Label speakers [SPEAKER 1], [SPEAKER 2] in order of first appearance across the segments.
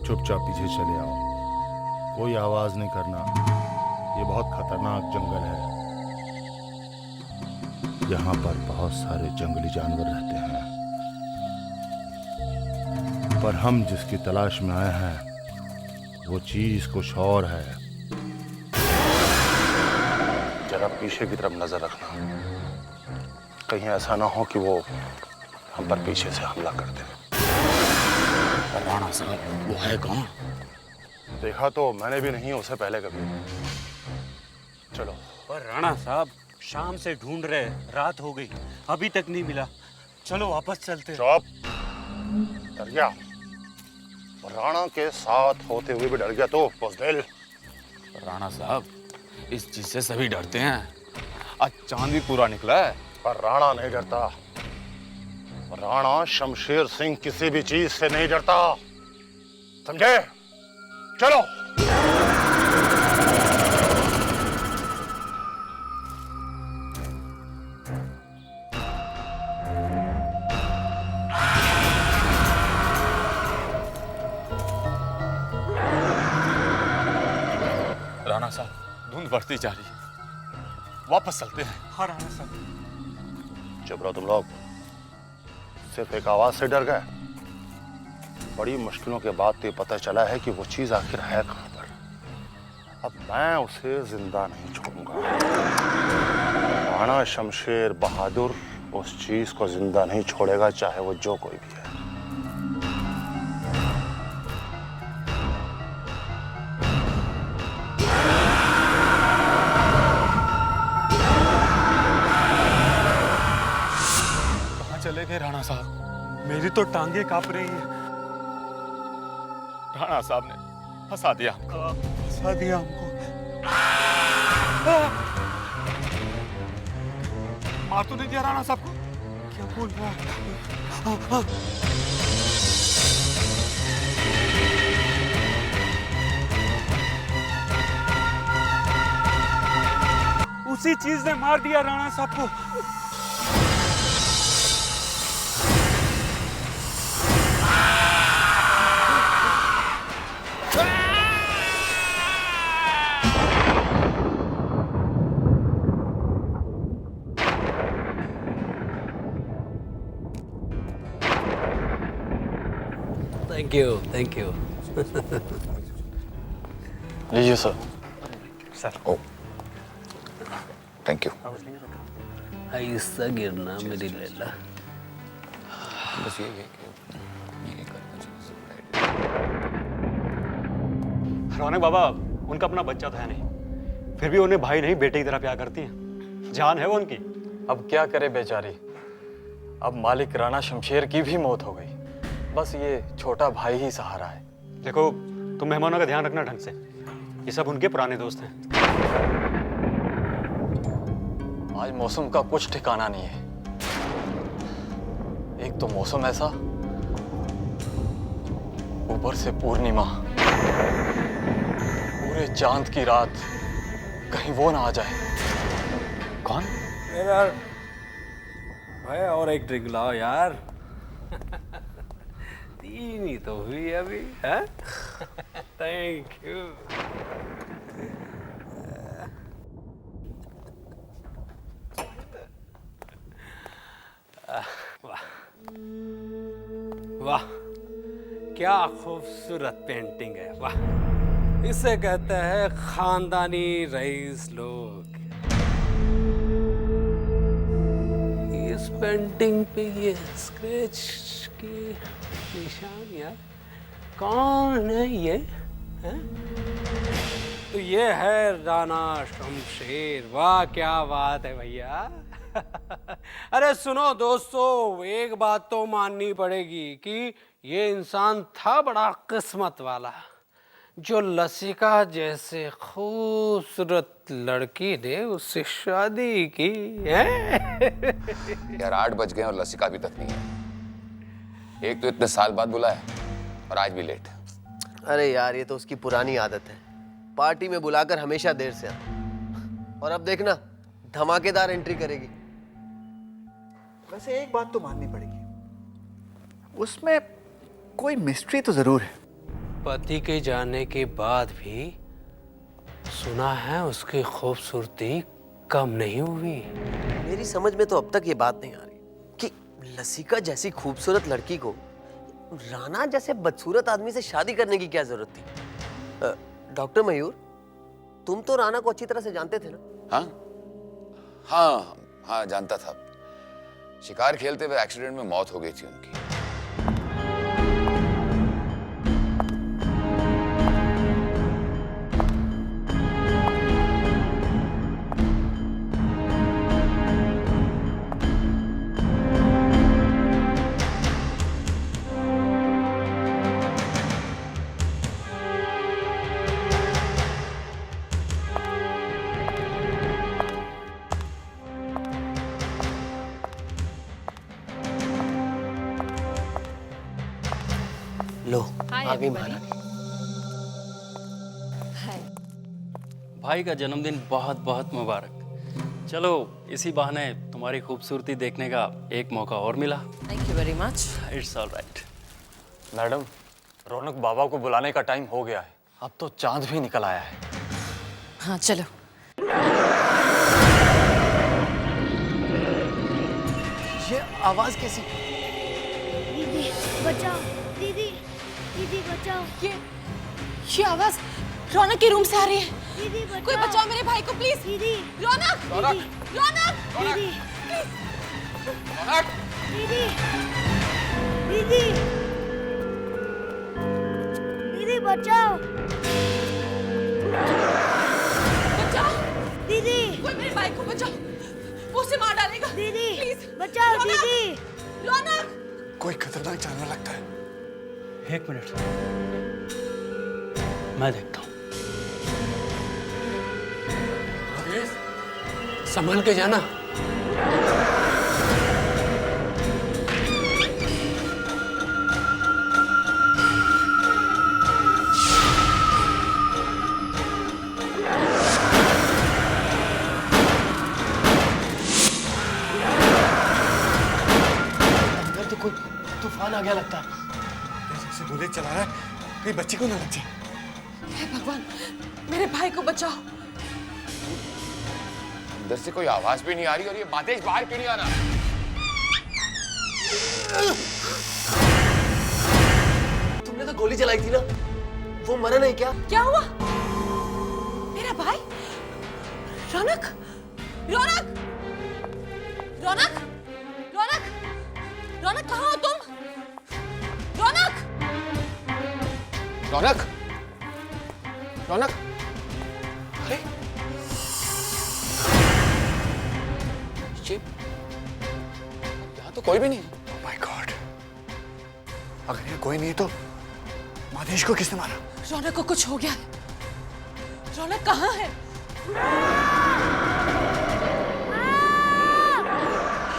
[SPEAKER 1] चुपचाप पीछे चले आओ, कोई आवाज नहीं करना। ये बहुत खतरनाक जंगल है, यहाँ पर बहुत सारे जंगली जानवर रहते हैं, पर हम जिसकी तलाश में आए हैं वो चीज कुछ और है। जरा पीछे की तरफ नजर रखना, कहीं ऐसा ना हो कि वो हम पर पीछे से हमला कर दे।
[SPEAKER 2] राणा साहब, वो है कौन?
[SPEAKER 1] देखा तो मैंने भी नहीं उसे पहले कभी। चलो।
[SPEAKER 3] पर राणा साहब, शाम से ढूंढ रहे, रात हो गई, अभी तक नहीं मिला। चलो वापस चलते हैं।
[SPEAKER 1] चुप। डर गया? राणा के साथ होते हुए भी डर गया तो बुज़दिल।
[SPEAKER 2] राणा साहब, इस चीज से सभी डरते हैं। आज चांद भी पूरा निकला है।
[SPEAKER 1] पर राणा नहीं डरता। राणा शमशेर सिंह किसी भी चीज से नहीं डरता, समझे? चलो।
[SPEAKER 2] राणा साहब, धुंध बढ़ती जा रही है, वापस चलते हैं।
[SPEAKER 3] हाँ राणा साहब।
[SPEAKER 1] चुप रहो तुम लोग, सिर्फ एक आवाज से डर गए। बड़ी मुश्किलों के बाद तो ये पता चला है कि वो चीज आखिर है कहां पर। अब मैं उसे जिंदा नहीं छोड़ूंगा। राणा शमशेर बहादुर उस चीज को जिंदा नहीं छोड़ेगा, चाहे वो जो कोई भी है।
[SPEAKER 2] कहाँ चले गए राणा साहब?
[SPEAKER 3] मेरी तो टांगे कांप रही है।
[SPEAKER 2] राणा साहब ने फंसा दिया हमको।
[SPEAKER 3] फंसा दिया हमको।
[SPEAKER 2] मार तो नहीं दिया राणा साहब को?
[SPEAKER 3] क्या बोल रहा है? उसी चीज ने मार दिया राणा साहब को।
[SPEAKER 4] Thank you.
[SPEAKER 2] लीजिए sir.
[SPEAKER 3] Sir.
[SPEAKER 2] Oh, thank you.
[SPEAKER 4] ऐसा गिरना मेरी लैला।
[SPEAKER 2] बस ये
[SPEAKER 3] रौनक बाबा, उनका अपना बच्चा तो है नहीं, फिर भी उन्हें भाई नहीं बेटे की तरह प्यार करती हैं। जान है वो उनकी।
[SPEAKER 5] अब क्या करे बेचारी, अब मालिक राणा शमशेर की भी मौत हो गई, बस ये छोटा भाई ही सहारा है।
[SPEAKER 3] देखो, तुम मेहमानों का ध्यान रखना ढंग से, ये सब उनके पुराने दोस्त हैं।
[SPEAKER 5] आज मौसम का कुछ ठिकाना नहीं है। एक तो मौसम ऐसा, ऊपर से पूर्णिमा, पूरे चांद की रात, कहीं वो ना आ जाए।
[SPEAKER 2] कौन?
[SPEAKER 4] यार भाई, और एक ड्रिंक लाओ यार। तीन ही तो हुई अभी है। Thank you. वाह वाह, क्या खूबसूरत पेंटिंग है। वाह, इसे कहते हैं खानदानी रईस लोग। इस पेंटिंग पे ये स्केच की निशान यार, कौन है ये? है? तो ये है राणा शमशेर। वाह, क्या बात है भैया। अरे सुनो दोस्तों, एक बात तो माननी पड़ेगी कि ये इंसान था बड़ा किस्मत वाला, जो लसिका जैसे खूबसूरत लड़की ने उससे शादी की है।
[SPEAKER 6] यार 8 बज गए और लसिका अभी तक नहीं है। एक तो इतने साल बाद बुलाया और आज भी लेट।
[SPEAKER 7] अरे यार, ये तो उसकी पुरानी आदत है, पार्टी में बुलाकर हमेशा देर से आता। और अब देखना, धमाकेदार एंट्री करेगी।
[SPEAKER 8] वैसे एक बात तो माननी पड़ेगी, उसमें कोई मिस्ट्री तो जरूर है।
[SPEAKER 4] पति के जाने के बाद भी सुना है उसकी खूबसूरती कम नहीं हुई।
[SPEAKER 7] मेरी समझ में तो अब तक ये बात नहीं आ रही कि लसिका जैसी खूबसूरत लड़की को राणा जैसे बदसूरत आदमी से शादी करने की क्या जरूरत थी। डॉक्टर मयूर, तुम तो राणा को अच्छी तरह से जानते थे ना?
[SPEAKER 6] हाँ हाँ हाँ, जानता था। शिकार खेलते हुए एक्सीडेंट में मौत हो गई थी उनकी।
[SPEAKER 7] लो आ गई महारानी।
[SPEAKER 8] भाई का जन्मदिन बहुत बहुत मुबारक। चलो इसी बहाने तुम्हारी खूबसूरती देखने का एक मौका और मिला।
[SPEAKER 9] Thank you very much.
[SPEAKER 8] It's all right.
[SPEAKER 5] Madam, Raunak Baba को बुलाने का टाइम हो गया है। अब तो चांद भी निकल आया है।
[SPEAKER 9] हाँ चलो।
[SPEAKER 7] ये आवाज कैसी?
[SPEAKER 10] दीदी बचाओ, दीदी दीदी बचाओ,
[SPEAKER 9] ये आवाज रौनक के रूम से आ रही है।
[SPEAKER 10] दीदी बचाओ,
[SPEAKER 9] कोई बचाओ मेरे भाई को प्लीज।
[SPEAKER 10] दीदी
[SPEAKER 9] रौनक,
[SPEAKER 6] रौनक,
[SPEAKER 9] रौनक,
[SPEAKER 10] दीदी
[SPEAKER 6] रौनक,
[SPEAKER 10] दीदी दीदी दीदी बचाओ,
[SPEAKER 9] बचाओ
[SPEAKER 10] दीदी
[SPEAKER 9] कोई मेरे भाई को बचाओ, वो उसे मार डालेगा।
[SPEAKER 10] दीदी
[SPEAKER 9] प्लीज
[SPEAKER 10] बचाओ,
[SPEAKER 9] रौनक!
[SPEAKER 10] दीदी
[SPEAKER 9] रौनक,
[SPEAKER 1] कोई खतरनाक जानवर लगता है।
[SPEAKER 4] एक मिनट, मैं देखता हूं। संभल के जाना।
[SPEAKER 7] अंदर तो कोई तूफान आ गया लगता है।
[SPEAKER 1] जैसे बुलेट चला रहा है, कहीं बच्ची को ना लग जाए।
[SPEAKER 9] हे भगवान, मेरे भाई को बचाओ।
[SPEAKER 6] अंदर से कोई आवाज भी नहीं आ रही और ये मादेश बाहर क्यों नहीं आ रहा?
[SPEAKER 7] तुमने तो गोली चलाई थी ना, वो मरा नहीं क्या?
[SPEAKER 9] क्या हुआ? मेरा भाई? रौनक, रौनक, रौनक, रौनक, रौनक कहाँ हो तुम? रौनक,
[SPEAKER 6] रौनक, रौनक, अरे ये यहाँ तो कोई भी नहीं है।
[SPEAKER 1] Oh my God! अगर ये कोई नहीं तो मादेश को किसने मारा?
[SPEAKER 9] रौनक को कुछ हो गया है। रौनक कहाँ है?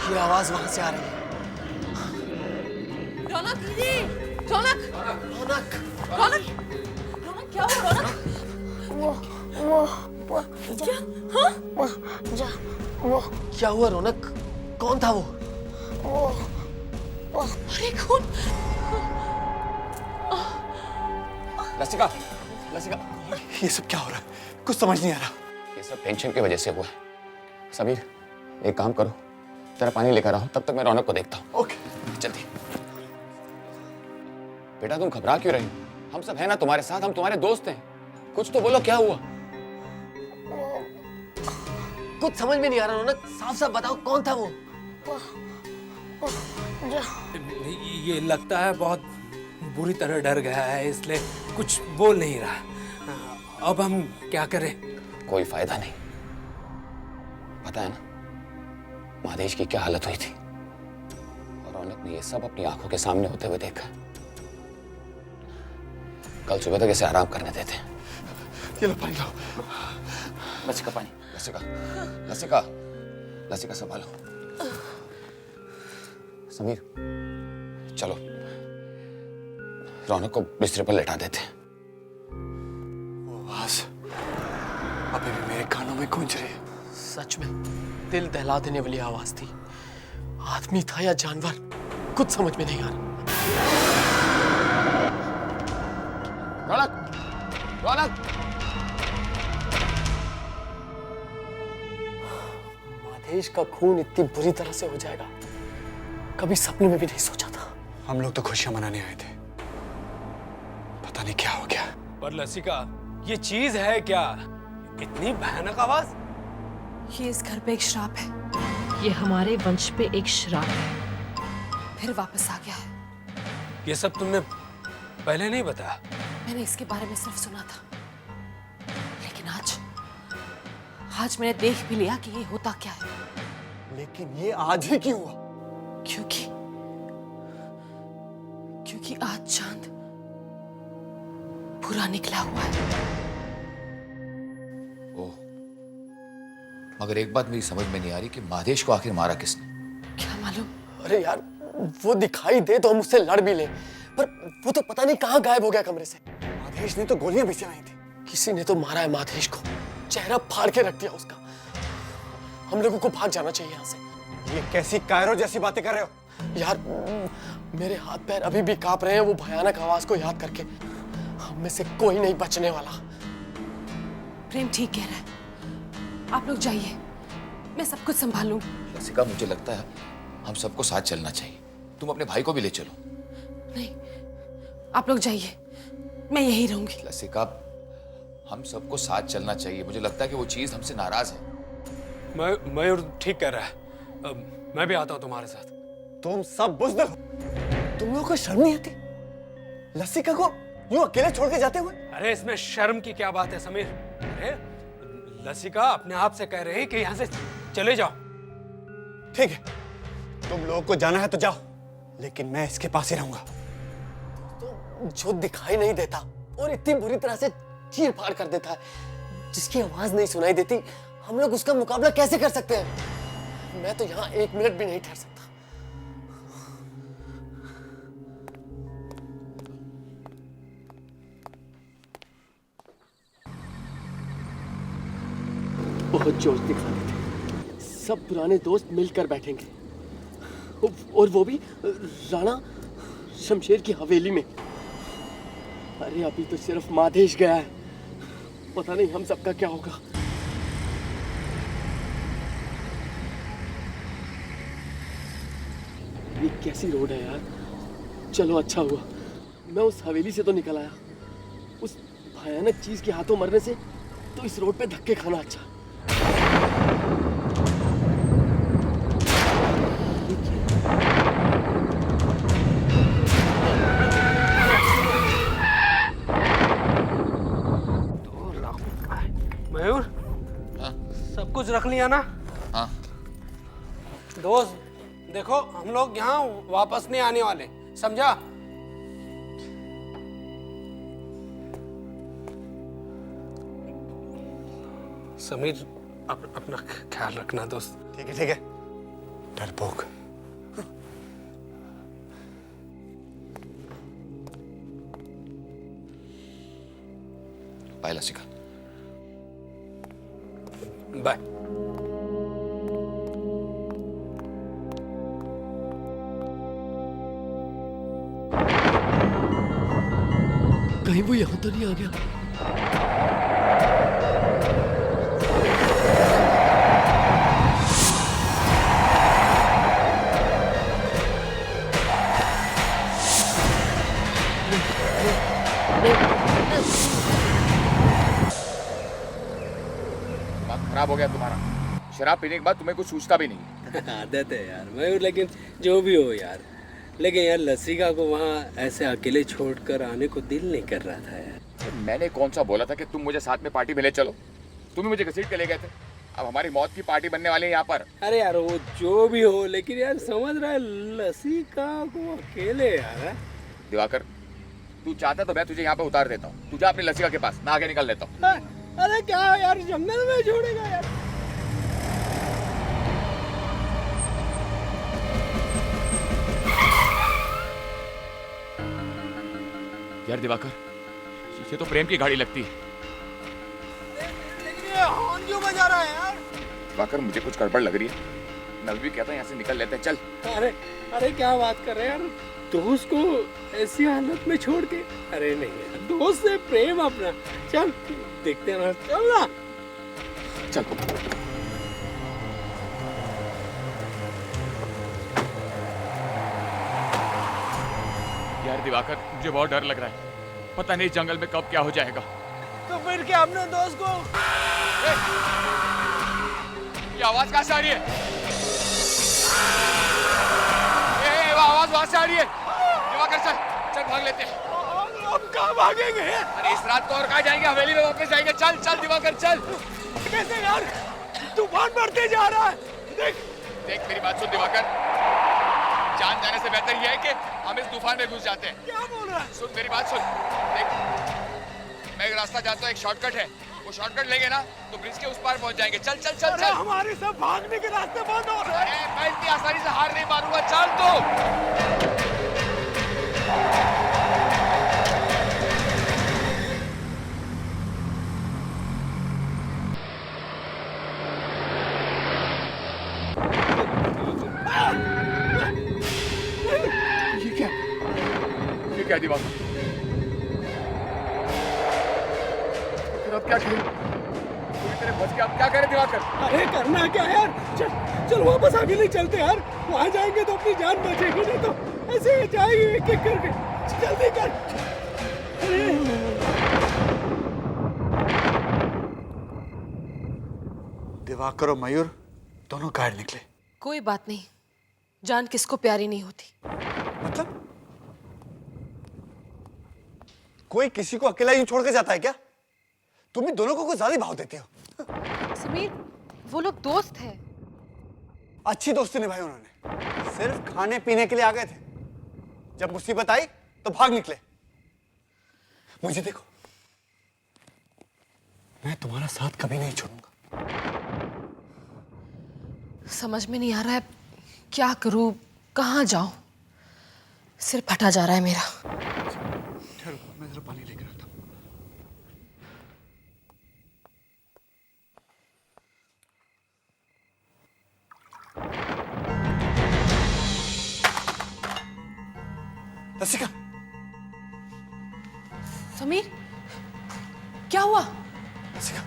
[SPEAKER 7] ये आवाज वहां से आ रही है।
[SPEAKER 9] रौनक दीदी, रौनक,
[SPEAKER 7] रौनक,
[SPEAKER 9] रौनक, रौनक क्या हुआ? रौनक
[SPEAKER 10] वो
[SPEAKER 9] क्या? हाँ?
[SPEAKER 10] वो
[SPEAKER 7] क्या हुआ रौनक? कौन था वो?
[SPEAKER 9] अरे खून!
[SPEAKER 6] लसिका, लसिका,
[SPEAKER 1] ये सब क्या हो रहा है? कुछ समझ नहीं आ रहा।
[SPEAKER 6] ये सब टेंशन की वजह से हुआ है। समीर, एक काम करो, तेरा पानी लेकर आओ, तब तक मैं रौनक को देखता हूँ।
[SPEAKER 1] ओके।
[SPEAKER 6] जल्दी। बेटा तुम घबरा क्यों रही हो? हम सब हैं ना तुम्हारे साथ, हम तुम्हारे दोस्त हैं। कुछ तो बोलो, क्या हुआ?
[SPEAKER 7] कुछ समझ में नहीं आ रहा रौनक, साफ साफ बताओ कौन था वो?
[SPEAKER 4] ये लगता है बहुत बुरी तरह डर गया है, इसलिए कुछ बोल नहीं रहा। अब हम क्या करें?
[SPEAKER 6] कोई फायदा नहीं। पता है ना महादेश की क्या हालत हुई थी, और रौनक ने ये सब अपनी आंखों के सामने होते हुए देखा। कल सुबह तक इसे आराम करने देते हैं।
[SPEAKER 1] ये लो पानी लो।
[SPEAKER 6] लसिका पानी, लसिका, लसिका, लसिका संभालो। समीर चलो रौनक को बिस्तर पर लेटा देते हैं।
[SPEAKER 1] वो आवाज अभी भी मेरे कानों में गूंज रही है।
[SPEAKER 7] सच में दिल दहला देने वाली आवाज थी। आदमी था या जानवर, कुछ समझ में नहीं आ रहा।
[SPEAKER 6] रौनक, रौनक।
[SPEAKER 5] माधेश का खून इतनी बुरी तरह से हो जाएगा, कभी सपने में भी नहीं सोचा था।
[SPEAKER 3] हम लोग तो खुशियां मनाने आए थे, पता नहीं क्या हो गया।
[SPEAKER 4] पर लसिका, ये चीज है क्या? इतनी भयानक आवाज?
[SPEAKER 9] ये इस घर पे एक श्राप है।
[SPEAKER 11] ये हमारे वंश पे एक श्राप है।
[SPEAKER 9] फिर वापस आ गया है।
[SPEAKER 4] ये सब तुमने पहले नहीं बताया?
[SPEAKER 9] मैंने इसके बारे में सिर्फ सुना था, लेकिन आज मैंने देख भी लिया कि ये होता क्या है।
[SPEAKER 5] लेकिन ये आज ही क्यों हुआ?
[SPEAKER 9] क्योंकि आज चांद पूरा निकला हुआ है।
[SPEAKER 6] ओह, मगर एक बात मेरी समझ में नहीं आ रही कि माधेश को आखिर मारा किसने?
[SPEAKER 9] क्या मालूम?
[SPEAKER 5] अरे यार, वो दिखाई दे तो हम उससे लड़ भी ले, पर वो तो पता नहीं कहाँ गायब हो गया कमरे से। माधेश ने तो गोलियां भी चलाई थी। किसी ने तो मारा है माधेश को, चेहरा फाड़ के रख दिया उसका। हम लोगों को भाग जाना चाहिए यहाँ से।
[SPEAKER 3] ये कैसी कायरो जैसी बातें कर रहे हो?
[SPEAKER 5] यार, मेरे हाथ पैर अभी भी कांप रहे हैं वो भयानक आवाज को याद करके। हम में से कोई नहीं बचने वाला।
[SPEAKER 9] प्रेम ठीक कह रहा है, आप लोग जाइए, मैं सब कुछ संभाल लूंगी।
[SPEAKER 6] लसिका, मुझे लगता है हम सबको साथ चलना चाहिए। तुम अपने भाई को भी ले चलो।
[SPEAKER 9] नहीं, आप लोग जाइए, मैं यहीं रहूंगी।
[SPEAKER 6] लसिका, हम सबको साथ चलना चाहिए। मुझे लगता है कि वो चीज हमसे नाराज है।
[SPEAKER 4] मयूर ठीक कह रहा है। मैं भी आता हूँ तुम्हारे साथ।
[SPEAKER 5] तुम सब बुज़दिल हो। तुम लोगों को शर्म नहीं आती लसिका को यूं अकेले छोड़ के जाते हुए?
[SPEAKER 4] अरे इसमें शर्म की क्या बात है समीर? अरे लसिका अपने आप से कह रही कि यहाँ से चले जाओ।
[SPEAKER 3] ठीक है, तुम लोगों को जाना है तो जाओ, लेकिन मैं इसके पास ही रहूंगा।
[SPEAKER 5] तो जो दिखाई नहीं देता और इतनी बुरी तरह से चीर फाड़ कर देता है, जिसकी आवाज नहीं सुनाई देती, हम लोग उसका मुकाबला कैसे कर सकते हैं? मैं तो यहाँ 1 मिनट भी नहीं ठहर सकता। बहुत जोश दिखाने थे। सब पुराने दोस्त मिलकर बैठेंगे, और वो भी राणा शमशेर की हवेली में। अरे अभी तो सिर्फ माधेश गया है, पता नहीं हम सबका क्या होगा। ये कैसी रोड है यार? चलो अच्छा हुआ मैं उस हवेली से तो निकल आया। उस भयानक चीज के हाथों मरने से तो इस रोड पे धक्के खाना अच्छा।
[SPEAKER 4] मयूर, सब कुछ रख लिया ना?
[SPEAKER 6] हाँ।
[SPEAKER 4] दोस्त देखो, हम लोग यहाँ वापस नहीं आने वाले, समझा? समीर, अपना ख्याल रखना दोस्त।
[SPEAKER 3] ठीक है, ठीक है। डरपोक।
[SPEAKER 6] बाय लसिका।
[SPEAKER 4] बाय।
[SPEAKER 5] कहीं वो यहाँ तो नहीं आ गया?
[SPEAKER 6] खराब हो गया तुम्हारा। शराब पीने के बाद तुम्हें कुछ सूझता भी नहीं।
[SPEAKER 4] आदत है यार मयूर, लेकिन जो भी हो यार, लेकिन यार लसिका को वहाँ ऐसे अकेले छोड़कर आने को दिल नहीं कर रहा था यार।
[SPEAKER 6] मैंने कौन सा बोला था कि तुम मुझे साथ में पार्टी में ले चलो? तुम ही मुझे घसीट के ले गए थे। अब हमारी मौत की पार्टी बनने वाली है यहाँ पर।
[SPEAKER 4] अरे यार वो जो भी हो, लेकिन यार समझ रहा है लसिका को अकेले यार।
[SPEAKER 6] दिवाकर, तू चाहता तो मैं तुझे यहाँ पे उतार देता हूँ। तू जा अपनी लसिका के पास, मैं आगे निकल लेता हूँ।
[SPEAKER 4] अरे क्या यार, जंगल में छोड़ेगा यार?
[SPEAKER 6] यार दिवाकर, ये तो प्रेम की गाड़ी लगती है।
[SPEAKER 4] लेकिन ये हॉर्न क्यों बजा रहा है यार?
[SPEAKER 6] दिवाकर, मुझे कुछ गड़बड़ लग रही है। मैं भी कहता हूँ यहाँ से निकल लेते हैं, चल।
[SPEAKER 4] अरे अरे क्या बात कर रहे हैं यार, दोस्त को ऐसी हालत में छोड़ के? अरे नहीं यार, दोस्त से प्रेम अपना। चल देखते हैं ना, चल ना।
[SPEAKER 6] चल। यार दिवाकर, मुझे बहुत डर लग रहा है। पता नहीं जंगल में कब क्या हो जाएगा।
[SPEAKER 4] तो फिर क्या अपने दोस्त को?
[SPEAKER 6] ये आवाज कहाँ से आ रही है? वो आवाज वहां से आ रही है। दिवाकर चल, चल भाग लेते हैं।
[SPEAKER 4] अब कहाँ भागेंगे?
[SPEAKER 6] अरे इस रात को और कहाँ जाएंगे? हवेली में वापस जाएंगे। चल चल दिवाकर चल।
[SPEAKER 4] कैसे यार, तूफान बढ़ते जा रहा है। देख
[SPEAKER 6] देख मेरी बात सुन दिवाकर, जान जाने से बेहतर यह है कि हम इस तूफान में घुस जाते हैं।
[SPEAKER 4] क्या बोल रहा है?
[SPEAKER 6] सुन मेरी बात सुन, देख मैं एक रास्ता जानता हूँ, एक शॉर्टकट है। वो शॉर्टकट लेंगे ना तो ब्रिज के उस पार पहुंच जाएंगे। चल चल चल चल।
[SPEAKER 4] हमारे सब भागने के रास्ते बंद हो रहे हैं।
[SPEAKER 6] मैं इतनी आसानी से हार नहीं मारूंगा, चल तू। ये क्या दिवाकर? फिर अब क्या करें? पूरी तरह फंस गया, अब क्या करें दिवाकर?
[SPEAKER 4] अरे करना क्या यार, चल चल वापस आगे नहीं चलते यार। वहां जाएंगे तो अपनी जान बचेगी, नहीं तो ऐसे जाएंगे एक एक करके। जल्दी कर।
[SPEAKER 1] दिवाकर और मयूर दोनों घायल निकले।
[SPEAKER 9] कोई बात नहीं, जान किसको प्यारी नहीं होती।
[SPEAKER 1] मतलब कोई किसी को अकेला यूं छोड़ के जाता है क्या? तुम इन दोनों को कुछ ज्यादा भाव देती हो।
[SPEAKER 9] समीर, वो लोग दोस्त हैं।
[SPEAKER 1] अच्छी दोस्ती निभाई उन्होंने, सिर्फ खाने पीने के लिए आ गए थे। जब मुसीबत आई तो भाग निकले। मुझे देखो, मैं तुम्हारा साथ कभी नहीं छोड़ूंगा।
[SPEAKER 9] समझ में नहीं आ रहा है क्या करूं, कहां जाऊं। सिर फटा जा रहा है मेरा।
[SPEAKER 1] ठहरो, मैं जरा पानी लेकर आता हूं। रसिका,
[SPEAKER 9] समीर, क्या हुआ?
[SPEAKER 1] रसिका,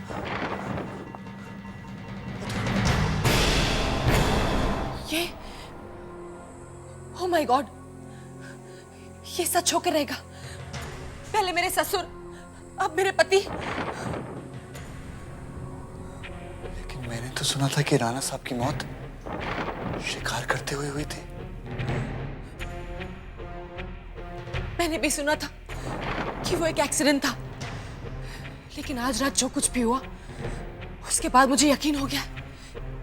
[SPEAKER 9] ये ओह माय गॉड, ये सच होकर रहेगा। पहले मेरे ससुर, अब मेरे पति।
[SPEAKER 1] लेकिन मैंने तो सुना था कि राणा साहब की मौत शिकार करते हुए हुई थी।
[SPEAKER 9] मैंने भी सुना था कि वो एक एक्सीडेंट था, लेकिन आज रात जो कुछ भी हुआ उसके बाद मुझे यकीन हो गया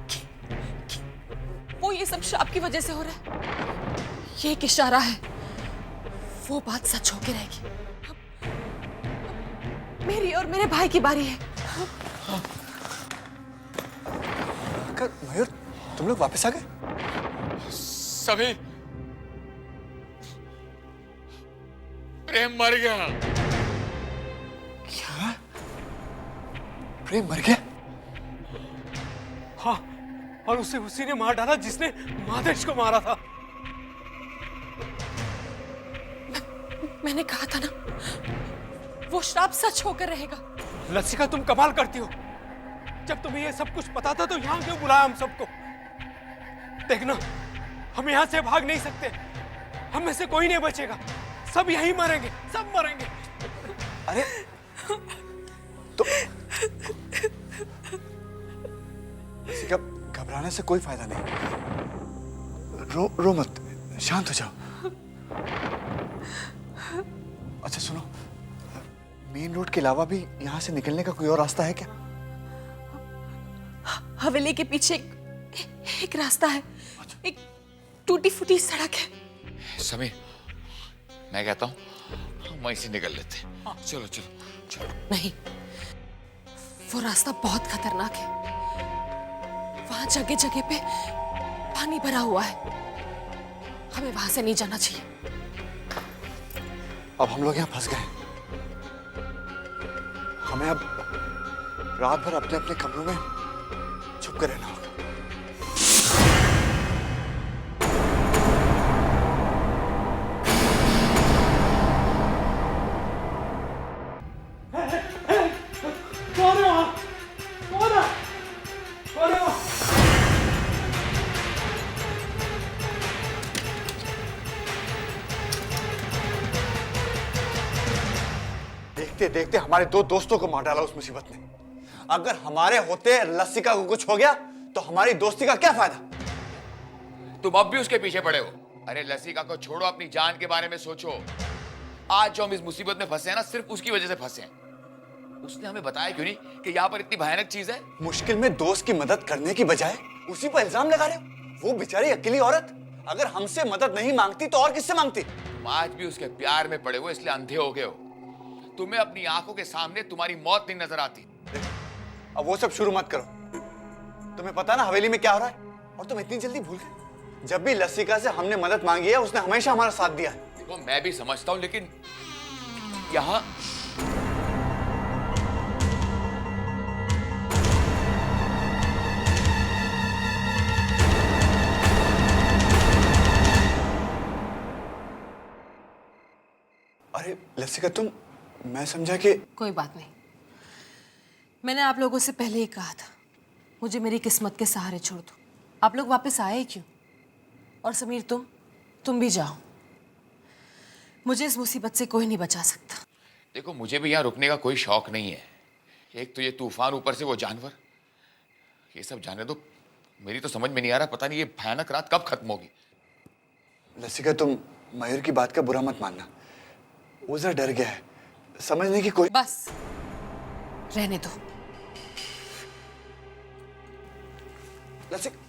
[SPEAKER 9] कि वो ये सब श्राप की वजह से हो रहा है। ये एक इशारा है, वो बात सच होके रहेगी। अब मेरी और मेरे भाई की बारी है।
[SPEAKER 1] मयूर, तुम लोग वापस आ गए?
[SPEAKER 6] सभी प्रेम मर गया।
[SPEAKER 1] क्या? प्रेम मर गया?
[SPEAKER 4] हाँ, और उसे उसी ने मार डाला जिसने मादेश को मारा था।
[SPEAKER 9] मैंने कहा था ना, वो श्राप सच होकर रहेगा।
[SPEAKER 4] लसिका, तुम कमाल करती हो। जब तुम्हें ये सब कुछ पता था तो यहाँ क्यों बुलाया हम सबको? देखना, हम यहाँ से भाग नहीं सकते। हम में से कोई नहीं बचेगा। सब यहीं मरेंगे, सब मरेंगे।
[SPEAKER 1] अरे तो रसिका, घबराने से कोई फायदा नहीं। रो मत, शांत हो जाओ। अच्छा सुनो, मेन रोड के अलावा भी यहाँ से निकलने का कोई और रास्ता है क्या?
[SPEAKER 9] हवेली के पीछे एक रास्ता है। एक टूटी फूटी सड़क है।
[SPEAKER 6] समीर, मैं कहता हूँ हम वहीं से निकल लेते हैं। चलो चलो चलो।
[SPEAKER 9] नहीं, वो रास्ता बहुत खतरनाक है। वहां जगह जगह पे पानी भरा हुआ है। हमें वहां से नहीं जाना चाहिए।
[SPEAKER 1] अब हम लोग यहाँ फंस गए। हमें अब रात भर अपने अपने कमरों में छुप कर रहना होगा। देखते देखते हमारे 2 दोस्तों को मार डाला उस मुसीबत ने। अगर हमारे होते लसिका को कुछ हो गया तो हमारी दोस्ती का क्या फायदा?
[SPEAKER 6] तुम अब भी उसके पीछे पड़े हो। अरे लसिका को छोड़ो, अपनी जान के बारे में सोचो। आज जो हम इस मुसीबत में फंसे हैं ना, सिर्फ उसकी वजह से फंसे हैं। उसने हमें बताया क्यों नहीं कि यहाँ पर इतनी भयानक चीज है?
[SPEAKER 1] मुश्किल में दोस्त की मदद करने की बजाय उसी पर इल्जाम लगा रहे हो। वो बेचारी अकेली औरत अगर हमसे मदद नहीं मांगती तो और किससे मांगती?
[SPEAKER 6] तुम आज भी उसके प्यार में पड़े हो, इसलिए अंधे हो गए हो। तुम्हें अपनी आंखों के सामने तुम्हारी मौत नहीं नजर आती।
[SPEAKER 1] अब वो सब शुरू मत करो। तुम्हें पता ना हवेली में क्या हो रहा है, और तुम इतनी जल्दी भूल गए। जब भी लसिका से हमने मदद मांगी है उसने हमेशा हमारा साथ दिया है।
[SPEAKER 6] देखो मैं भी समझता हूं, लेकिन यहाँ
[SPEAKER 1] अरे लसिका मैं समझा कि
[SPEAKER 9] कोई बात नहीं, मैंने आप लोगों से पहले ही कहा था मुझे मेरी किस्मत के सहारे छोड़ दो। आप लोग वापस आए क्यों? और समीर तुम भी जाओ। मुझे इस मुसीबत से कोई नहीं बचा सकता।
[SPEAKER 6] देखो मुझे भी यहाँ रुकने का कोई शौक नहीं है। एक तो ये तूफान, ऊपर से वो जानवर, ये सब जाने दो। मेरी तो समझ में नहीं आ रहा, पता नहीं ये भयानक रात कब खत्म होगी।
[SPEAKER 1] लसिका तुम मयूर की बात का बुरा मत मानना, वो जरा डर गया है, समझने की कोई।
[SPEAKER 9] बस रहने दो।
[SPEAKER 1] लसिका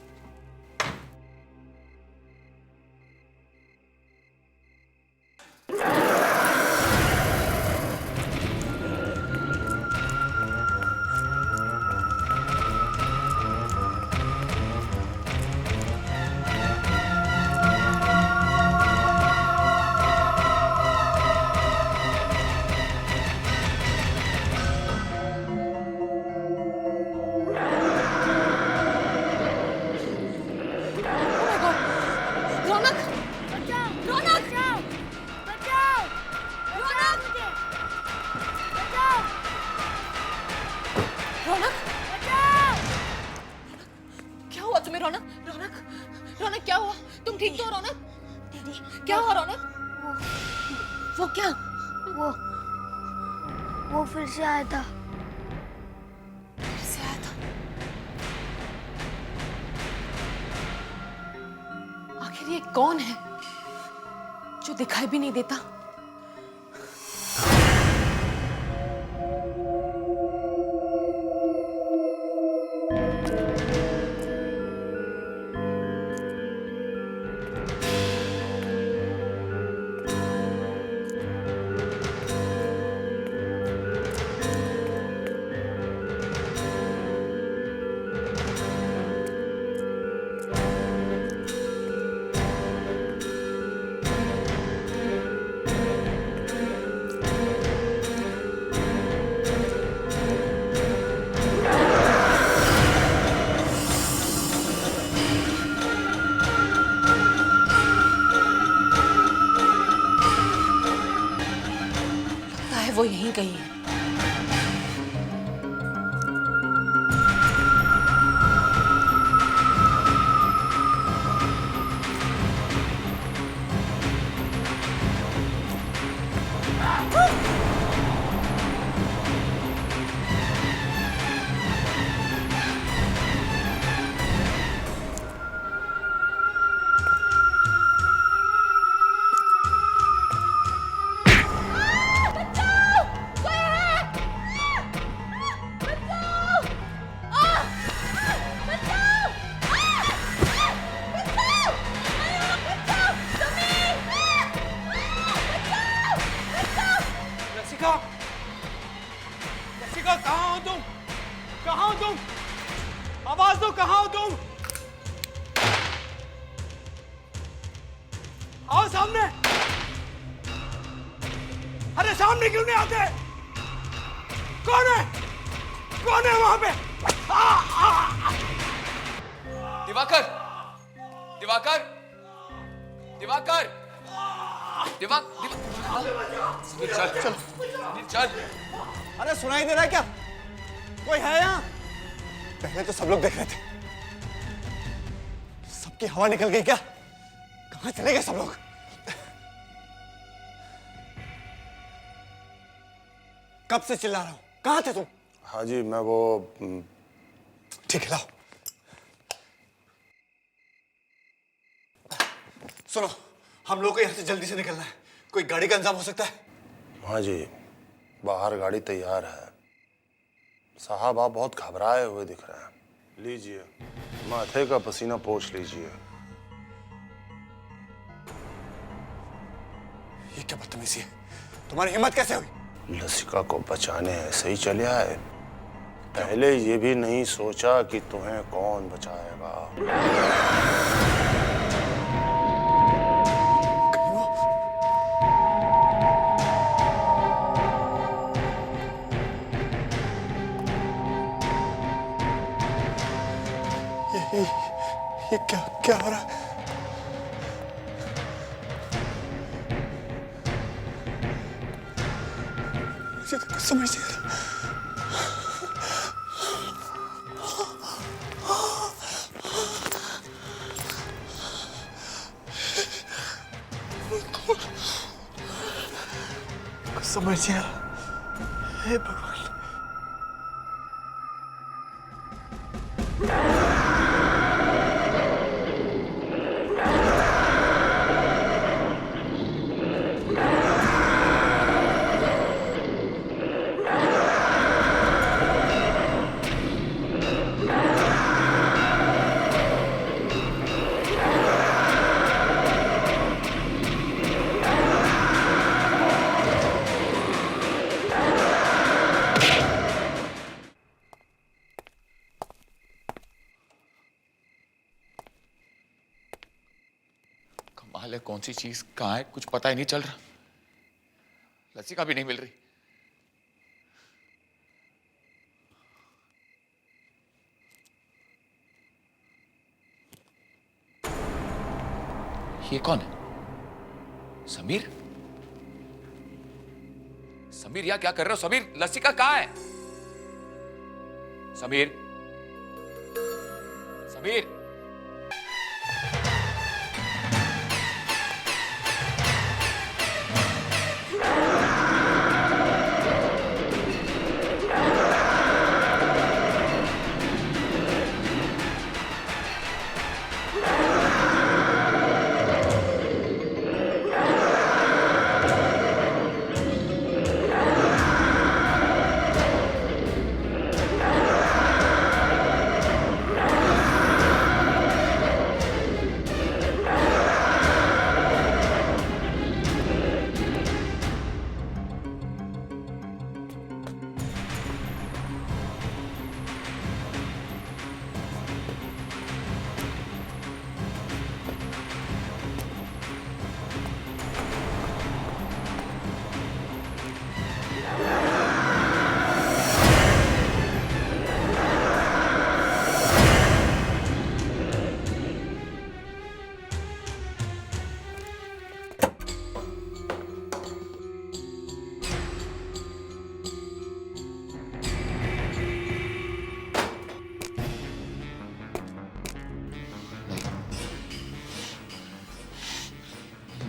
[SPEAKER 10] वो फिर से आया था।
[SPEAKER 9] आखिर ये कौन है जो दिखाई भी नहीं देता? वो यहीं कहीं है।
[SPEAKER 4] लसिका कहाँ हो तुम? कहाँ हो तुम? आवाज दो, कहाँ हो तुम? आओ सामने। अरे सामने क्यों नहीं आते? कौन है? कौन है वहां पे?
[SPEAKER 6] दिवाकर, दिवाकर, दिवाकर, चल चल चल।
[SPEAKER 1] अरे सुनाई दे रहा है क्या? कोई है यहाँ? पहले तो सब लोग देख रहे थे, सबकी हवा निकल गई क्या? कहाँ चले गए सब लोग?
[SPEAKER 12] कब से चिल्ला रहा हूँ, कहाँ थे तुम?
[SPEAKER 1] हाँ जी, मैं वो
[SPEAKER 12] ठीक है, लाओ। सुनो, हम लोग को यहाँ से जल्दी से निकलना है। कोई गाड़ी का इंतजाम हो सकता है?
[SPEAKER 1] हाँ जी, बाहर गाड़ी तैयार है। साहब आप बहुत घबराए हुए दिख रहे हैं। लीजिए, माथे का पसीना पोंछ लीजिए।
[SPEAKER 12] ये क्या बदतमीजी है? तुम्हारी हिम्मत कैसे हुई?
[SPEAKER 1] लसिका को बचाने ऐसे ही चले आए। पहले ये भी नहीं सोचा कि तुम्हें कौन बचाएगा।
[SPEAKER 12] ये क्या हो रहा है? मुझे तो कुछ समझ नहीं आ रहा। कुछ समझ नहीं आ रहा। हे भगवान।
[SPEAKER 6] कमाल है, कौन सी चीज कहाँ है कुछ पता ही नहीं चल रहा। लसिका भी नहीं मिल रही। ये कौन है? समीर? समीर यहाँ क्या कर रहे हो? समीर, लसिका कहाँ है? समीर, समीर।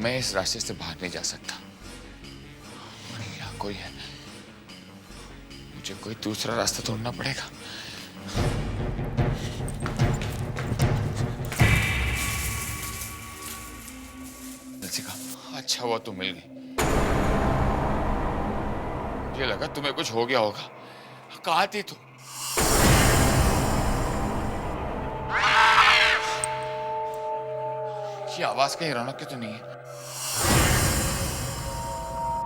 [SPEAKER 6] मैं इस रास्ते से बाहर नहीं जा सकता। यहाँ कोई है, मुझे कोई दूसरा रास्ता ढूंढना पड़ेगा। लसिका, अच्छा हुआ तुम मिल गई। मुझे लगा तुम्हें कुछ हो गया होगा। कहाँ थी तुम? ये आवाज कहीं रौनक की तो नहीं है?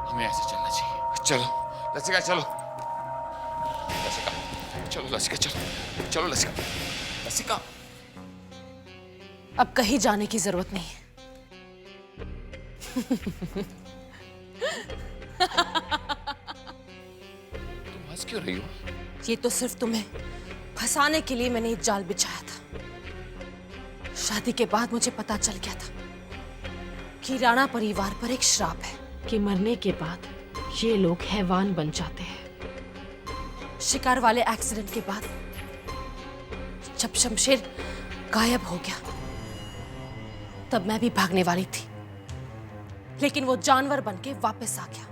[SPEAKER 6] हमें ऐसे चलना चाहिए। चलो लसिका, चलो लसिका, चलो लसिका, चलो चलो लसिका, लसिका।
[SPEAKER 9] अब कहीं जाने की जरूरत नहीं है।
[SPEAKER 6] तुम हंस क्यों रही हो?
[SPEAKER 9] ये तो सिर्फ तुम्हें फंसाने के लिए मैंने एक जाल बिछाया था। शादी के बाद मुझे पता चल गया था कि राणा परिवार पर एक श्राप है
[SPEAKER 11] कि मरने के बाद ये लोग हैवान बन जाते हैं।
[SPEAKER 9] शिकार वाले एक्सीडेंट के बाद जब शमशेर गायब हो गया तब मैं भी भागने वाली थी, लेकिन वो जानवर बनके वापस आ गया।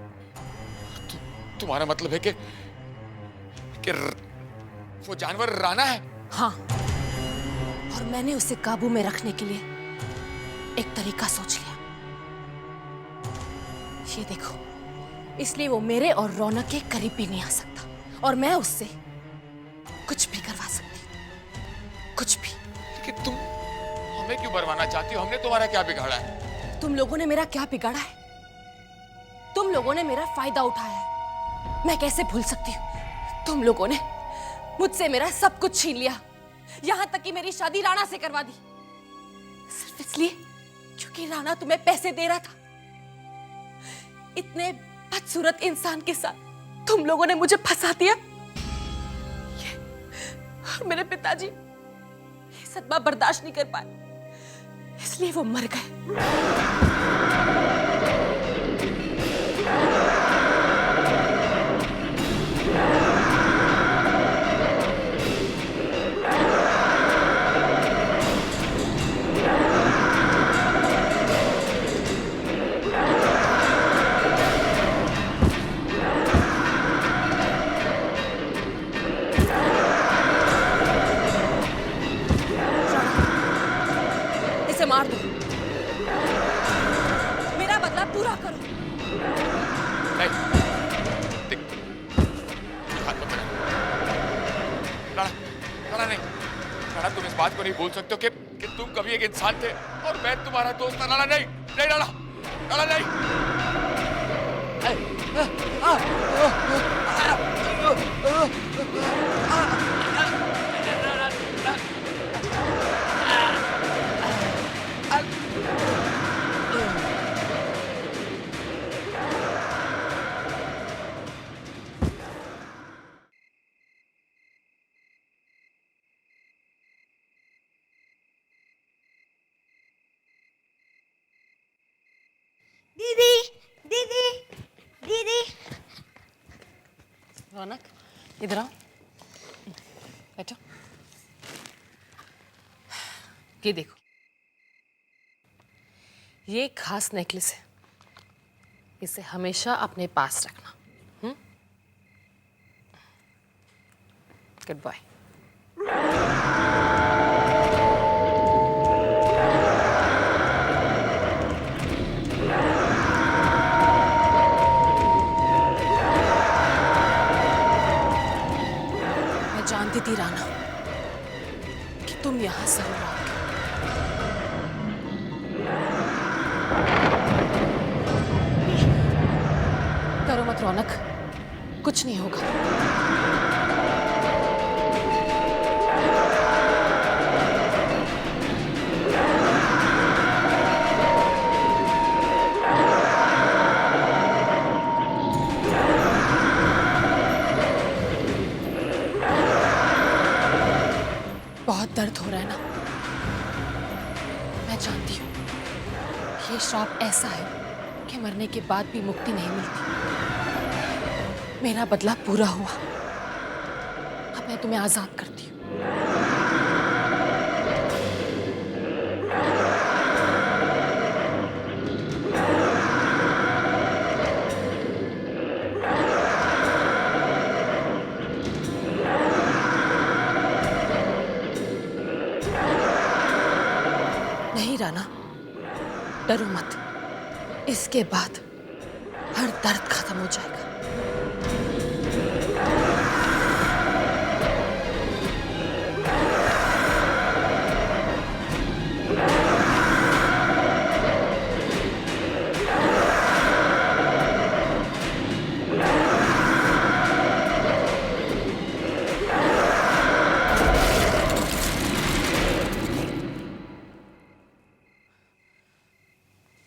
[SPEAKER 6] तुम्हारा मतलब है कि वो जानवर राणा है?
[SPEAKER 9] हाँ, और मैंने उसे काबू में रखने के लिए एक तरीका सोच लिया। ये देखो, इसलिए वो मेरे और रौनक के करीब भी नहीं आ सकता और मैं उससे कुछ भी करवा सकती, कुछ भी।
[SPEAKER 6] लेकिन तुम हमें क्यों मरवाना चाहती हो? हमने तुम्हारा क्या बिगाड़ा है?
[SPEAKER 9] तुम लोगों ने मेरा क्या बिगाड़ा है? तुम लोगों ने मेरा फायदा उठाया है। मैं कैसे भूल सकती हूँ? तुम लोगों ने मुझसे मेरा सब कुछ छीन लिया, यहां तक कि मेरी शादी राणा से करवा दी, सिर्फ इसलिए क्योंकि राणा तुम्हें पैसे दे रहा था। इतने बदसूरत इंसान के साथ तुम लोगों ने मुझे फंसा दिया। मेरे पिताजी ये सदमा बर्दाश्त नहीं कर पाए, इसलिए वो मर गए। इसे मार दो, मेरा बदला पूरा करो।
[SPEAKER 6] नहीं, हाथ मत लगाना। राणा, राणा नहीं, राणा तुम इस बात को नहीं बोल सकते हो कि तुम कभी एक इंसान थे और मैं तुम्हारा दोस्त था। राणा नहीं, नहीं राणा, राणा नहीं।
[SPEAKER 10] दीदी, दीदी, दीदी।
[SPEAKER 9] रौनक, इधर आओ, बैठो। ये देखो, ये खास नेकलेस है, इसे हमेशा अपने पास रखना। Good bye. जानती थी राणा कि तुम यहां जरूर आओगे। करो मत रौनक, कुछ नहीं होगा। बहुत दर्द हो रहा है ना? मैं जानती हूँ ये श्राप ऐसा है कि मरने के बाद भी मुक्ति नहीं मिलती। मेरा बदला पूरा हुआ, अब मैं तुम्हें आजाद करती हूँ। नहीं राणा, डरो मत, इसके बाद हर दर्द खत्म हो जाएगा।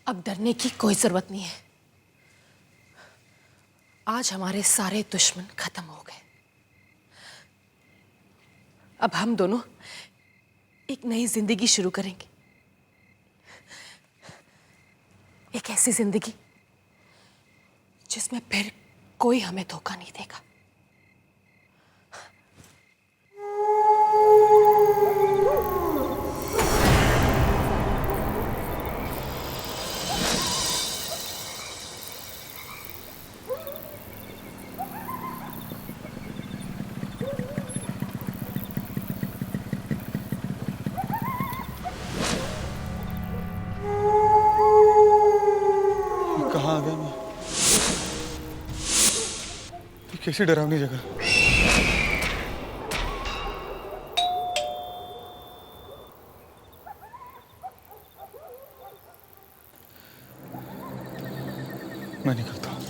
[SPEAKER 9] अब डरने की कोई जरूरत नहीं है। आज हमारे सारे दुश्मन खत्म हो गए। अब हम दोनों एक नई जिंदगी शुरू करेंगे, एक ऐसी जिंदगी जिसमें फिर कोई हमें धोखा नहीं देगा।
[SPEAKER 12] कैसी डरावनी जगह। मैं निकलता हूँ।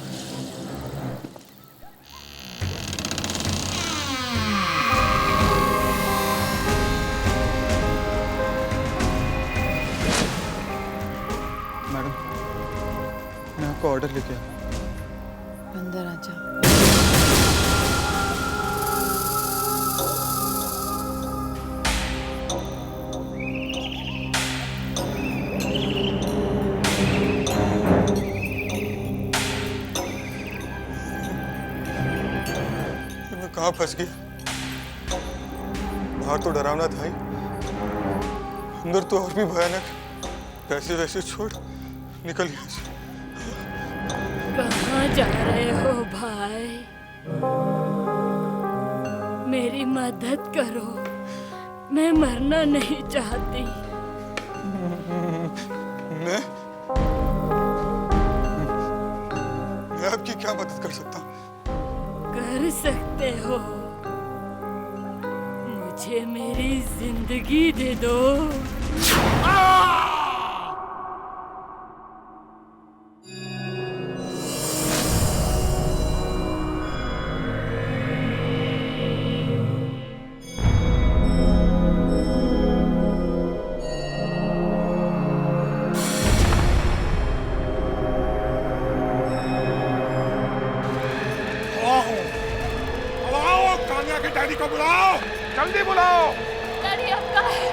[SPEAKER 12] मैडम, मैं आपको ऑर्डर लेके आया।
[SPEAKER 9] अंदर आजा।
[SPEAKER 12] मैं कहाँ फंस गई? बाहर तो डरावना था ही, अंदर तो और भी भयानक। वैसे वैसे छोड़, निकल यहाँ से।
[SPEAKER 13] कहाँ जा रहे हो भाई? मेरी मदद करो, मैं मरना नहीं चाहती।
[SPEAKER 12] मैं आपकी क्या मदद कर सकता हूँ?
[SPEAKER 13] कर सकते हो, मुझे मेरी जिंदगी दे दो।
[SPEAKER 12] डैडी को बुलाओ, जल्दी बुलाओ।
[SPEAKER 13] डैडी अब कहाँ है?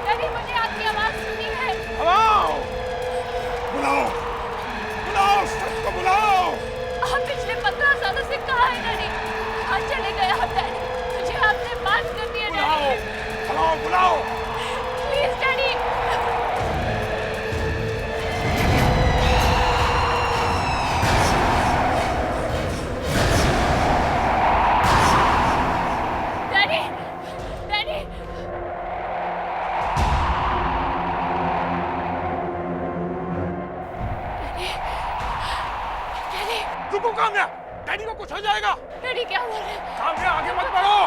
[SPEAKER 13] डैडी मुझे आपकी आवाज सुनी है।
[SPEAKER 12] बुलाओ, बुलाओ, बुलाओ, सबको बुलाओ।
[SPEAKER 13] आप पिछले 15 सालों से कहाँ हैं डैडी? कहाँ चले गए आप डैडी? मुझे आपसे बात करनी है डैडी।
[SPEAKER 12] बुलाओ, बुलाओ।
[SPEAKER 13] Please daddy.
[SPEAKER 12] काम्या, डैडी को कुछ हो जाएगा।
[SPEAKER 13] डैडी क्या बोल रहे हैं?
[SPEAKER 12] काम्या आगे मत बढ़ो।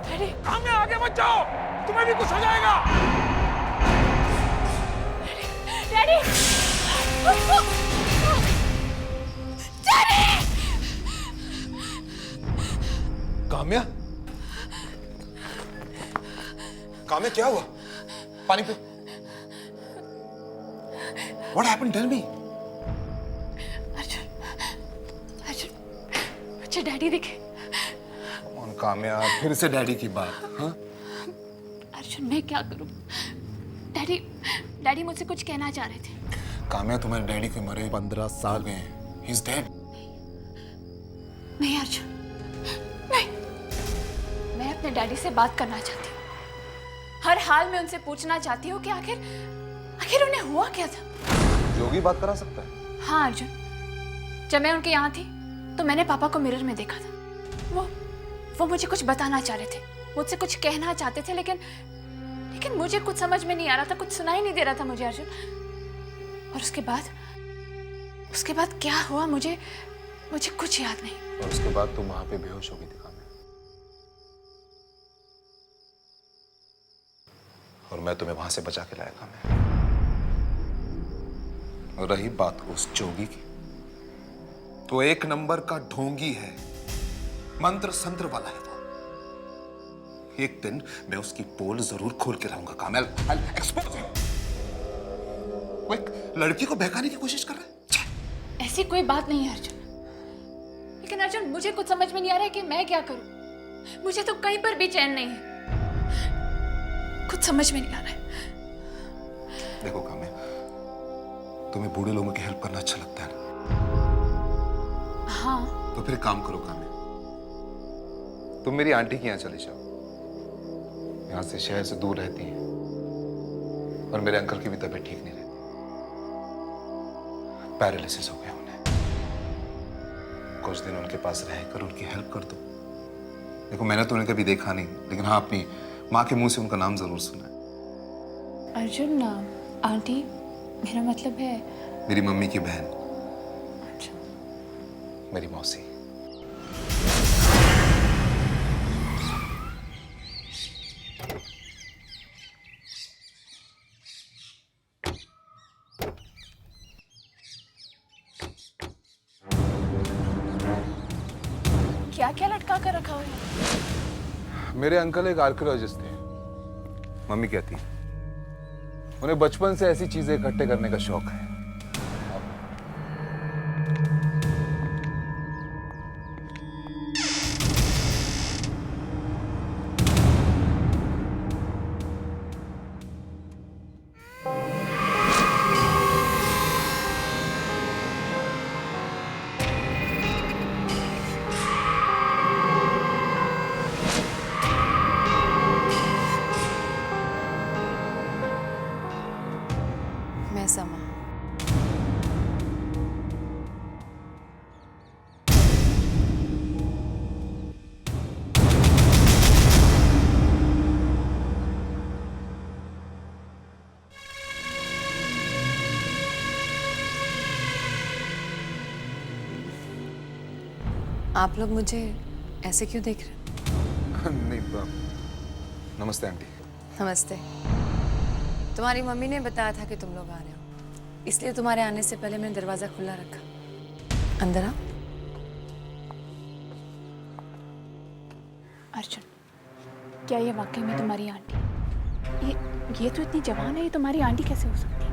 [SPEAKER 13] डैडी,
[SPEAKER 12] काम्या आगे मत जाओ, तुम्हें भी कुछ हो जाएगा।
[SPEAKER 13] Daddy, daddy.
[SPEAKER 12] काम्या, काम्या क्या हुआ? पानी पे। What happened? Tell me.
[SPEAKER 13] मुझे डैडी दिखे।
[SPEAKER 12] कौन काम्या, फिर से डैडी की बात? हाँ?
[SPEAKER 13] अर्जुन, मैं क्या करूं? डैडी, डैडी मुझसे कुछ कहना चाह रहे थे।
[SPEAKER 12] काम्या, तुम्हारे डैडी के मरे 15 साल गए हैं। He's dead.
[SPEAKER 13] नहीं अर्जुन, नहीं। मैं अपने डैडी से बात करना चाहती हूँ। हर हाल में उनसे पूछना चाहती हूँ कि आखिर उन्हें हुआ क्या था।
[SPEAKER 12] जोगी बात करा सकता है?
[SPEAKER 13] हाँ अर्जुन, जब मैं उनके यहाँ थी तो मैंने पापा को मिरर में देखा था। वो मुझे कुछ बताना चाह रहे थे, मुझसे कुछ कहना चाहते थे, लेकिन मुझे कुछ समझ में नहीं आ रहा था, कुछ सुनाई नहीं दे रहा था मुझे अर्जुन। और उसके बाद क्या हुआ मुझे कुछ याद नहीं।
[SPEAKER 12] और उसके बाद तुम वहां पे बेहोश हो गई थी काम्या, और मैं तुम्हें वहां से बचा के लाया काम्या। और रही बात उस जोगी की, तो एक नंबर का ढोंगी है, मंत्र संत्र वाला है वो। एक दिन मैं उसकी पोल जरूर खोल के रहूंगा काम्या। I'll expose him. वो एक लड़की को बहकाने की कोशिश कर रहा है।
[SPEAKER 13] ऐसी कोई बात नहीं है अर्जुन, लेकिन अर्जुन मुझे कुछ समझ में नहीं आ रहा है कि मैं क्या करूं। मुझे तो कहीं पर भी चैन नहीं है, कुछ समझ में नहीं आ रहा है।
[SPEAKER 12] देखो काम्या, तुम्हें बूढ़े लोगों की हेल्प करना अच्छा लगता है ना?
[SPEAKER 13] हाँ।
[SPEAKER 12] तो फिर काम करो काम्या, तुम मेरी आंटी के यहाँ चले जाओ। यहाँ से शहर से दूर रहती है, और मेरे अंकल की भी तबीयत ठीक नहीं रहती, पैरालिसिस हो गया उन्हें। कुछ दिन उनके पास रहकर उनकी हेल्प कर दो। देखो मैंने तो उन्हें कभी देखा नहीं, लेकिन हाँ अपनी माँ के मुंह से उनका नाम जरूर सुना है।
[SPEAKER 13] अर्जुन, आंटी मेरा मतलब है
[SPEAKER 12] मेरी मम्मी की बहन। मेरी मौसी।
[SPEAKER 13] क्या क्या लटका कर रखा हुआ है?
[SPEAKER 12] मेरे अंकल एक आर्कियोलॉजिस्ट थे। मम्मी कहती उन्हें बचपन से ऐसी चीजें इकट्ठे करने का शौक है।
[SPEAKER 9] मैं समा। आप लोग मुझे ऐसे क्यों देख रहे हैं?
[SPEAKER 12] नहीं नमस्ते आंटी।
[SPEAKER 9] नमस्ते। तुम्हारी मम्मी ने बताया था कि तुम लोग आ रहे हो, इसलिए तुम्हारे आने से पहले मैंने दरवाजा खुला रखा। अंदर आओ।
[SPEAKER 13] अर्जुन, क्या ये वाकई में तुम्हारी आंटी? ये तो इतनी जवान है, ये तुम्हारी आंटी कैसे हो सकती है?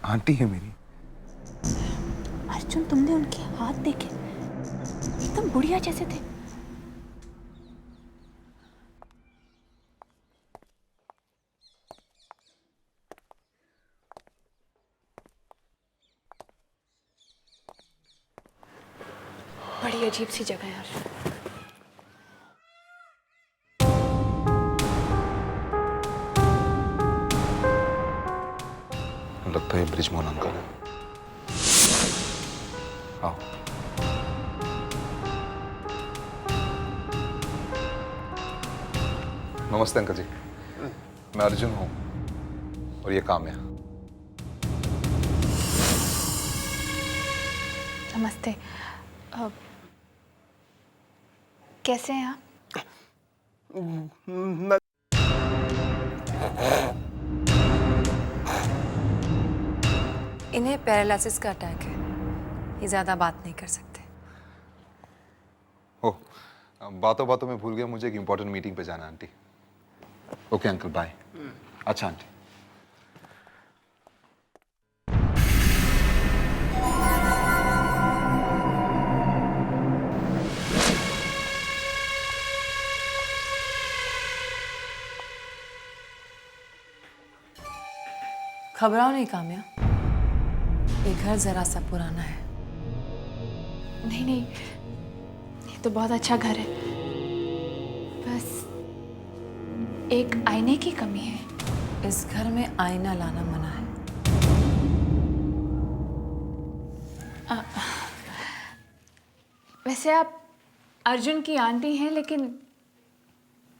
[SPEAKER 12] आंटी है मेरी।
[SPEAKER 13] अर्जुन, तुमने उनके हाथ देखे, एकदम बुढ़िया जैसे थे। बड़ी अजीब सी जगह है यार।
[SPEAKER 12] लगता है ब्रिजमोहन अंकल है। आओ। नमस्ते अंकल जी, मैं अर्जुन हूँ और ये काम्या।
[SPEAKER 13] नमस्ते। कैसे हैं आप?
[SPEAKER 9] इन्हें पैरालिसिस का अटैक है, ये ज्यादा बात नहीं कर सकते।
[SPEAKER 12] ओह, बातों बातों में भूल गया, मुझे एक इंपॉर्टेंट मीटिंग पे जाना आंटी। Okay uncle, bye. अच्छा आंटी।
[SPEAKER 9] घबराओ नहीं काम्या, ये घर जरा सा पुराना है।
[SPEAKER 13] नहीं नहीं, ये तो बहुत अच्छा घर है, बस एक आईने की कमी है।
[SPEAKER 9] इस घर में आईना लाना मना है।
[SPEAKER 13] वैसे आप अर्जुन की आंटी हैं, लेकिन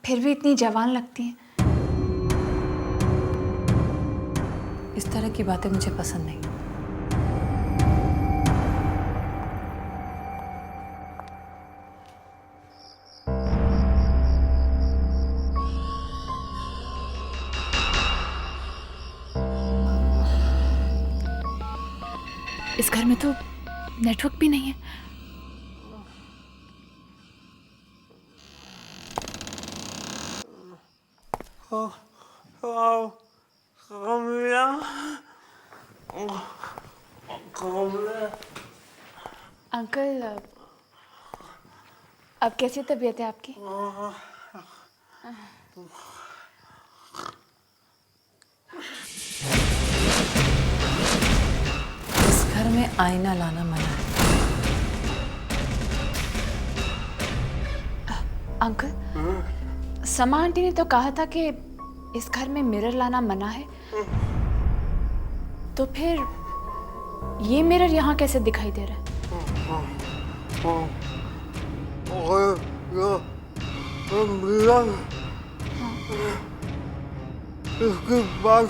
[SPEAKER 13] फिर भी इतनी जवान लगती हैं।
[SPEAKER 9] इस तरह की बातें मुझे पसंद नहीं।
[SPEAKER 13] इस घर में तो नेटवर्क भी नहीं है। अंकल, अब कैसी तबीयत है आपकी?
[SPEAKER 9] इस घर में आईना लाना मना है।
[SPEAKER 13] अंकल, समा आंटी ने तो कहा था कि इस घर में मिरर लाना मना है, तो फिर ये मिरर यहाँ कैसे दिखाई दे रहा है?
[SPEAKER 10] इसके बाद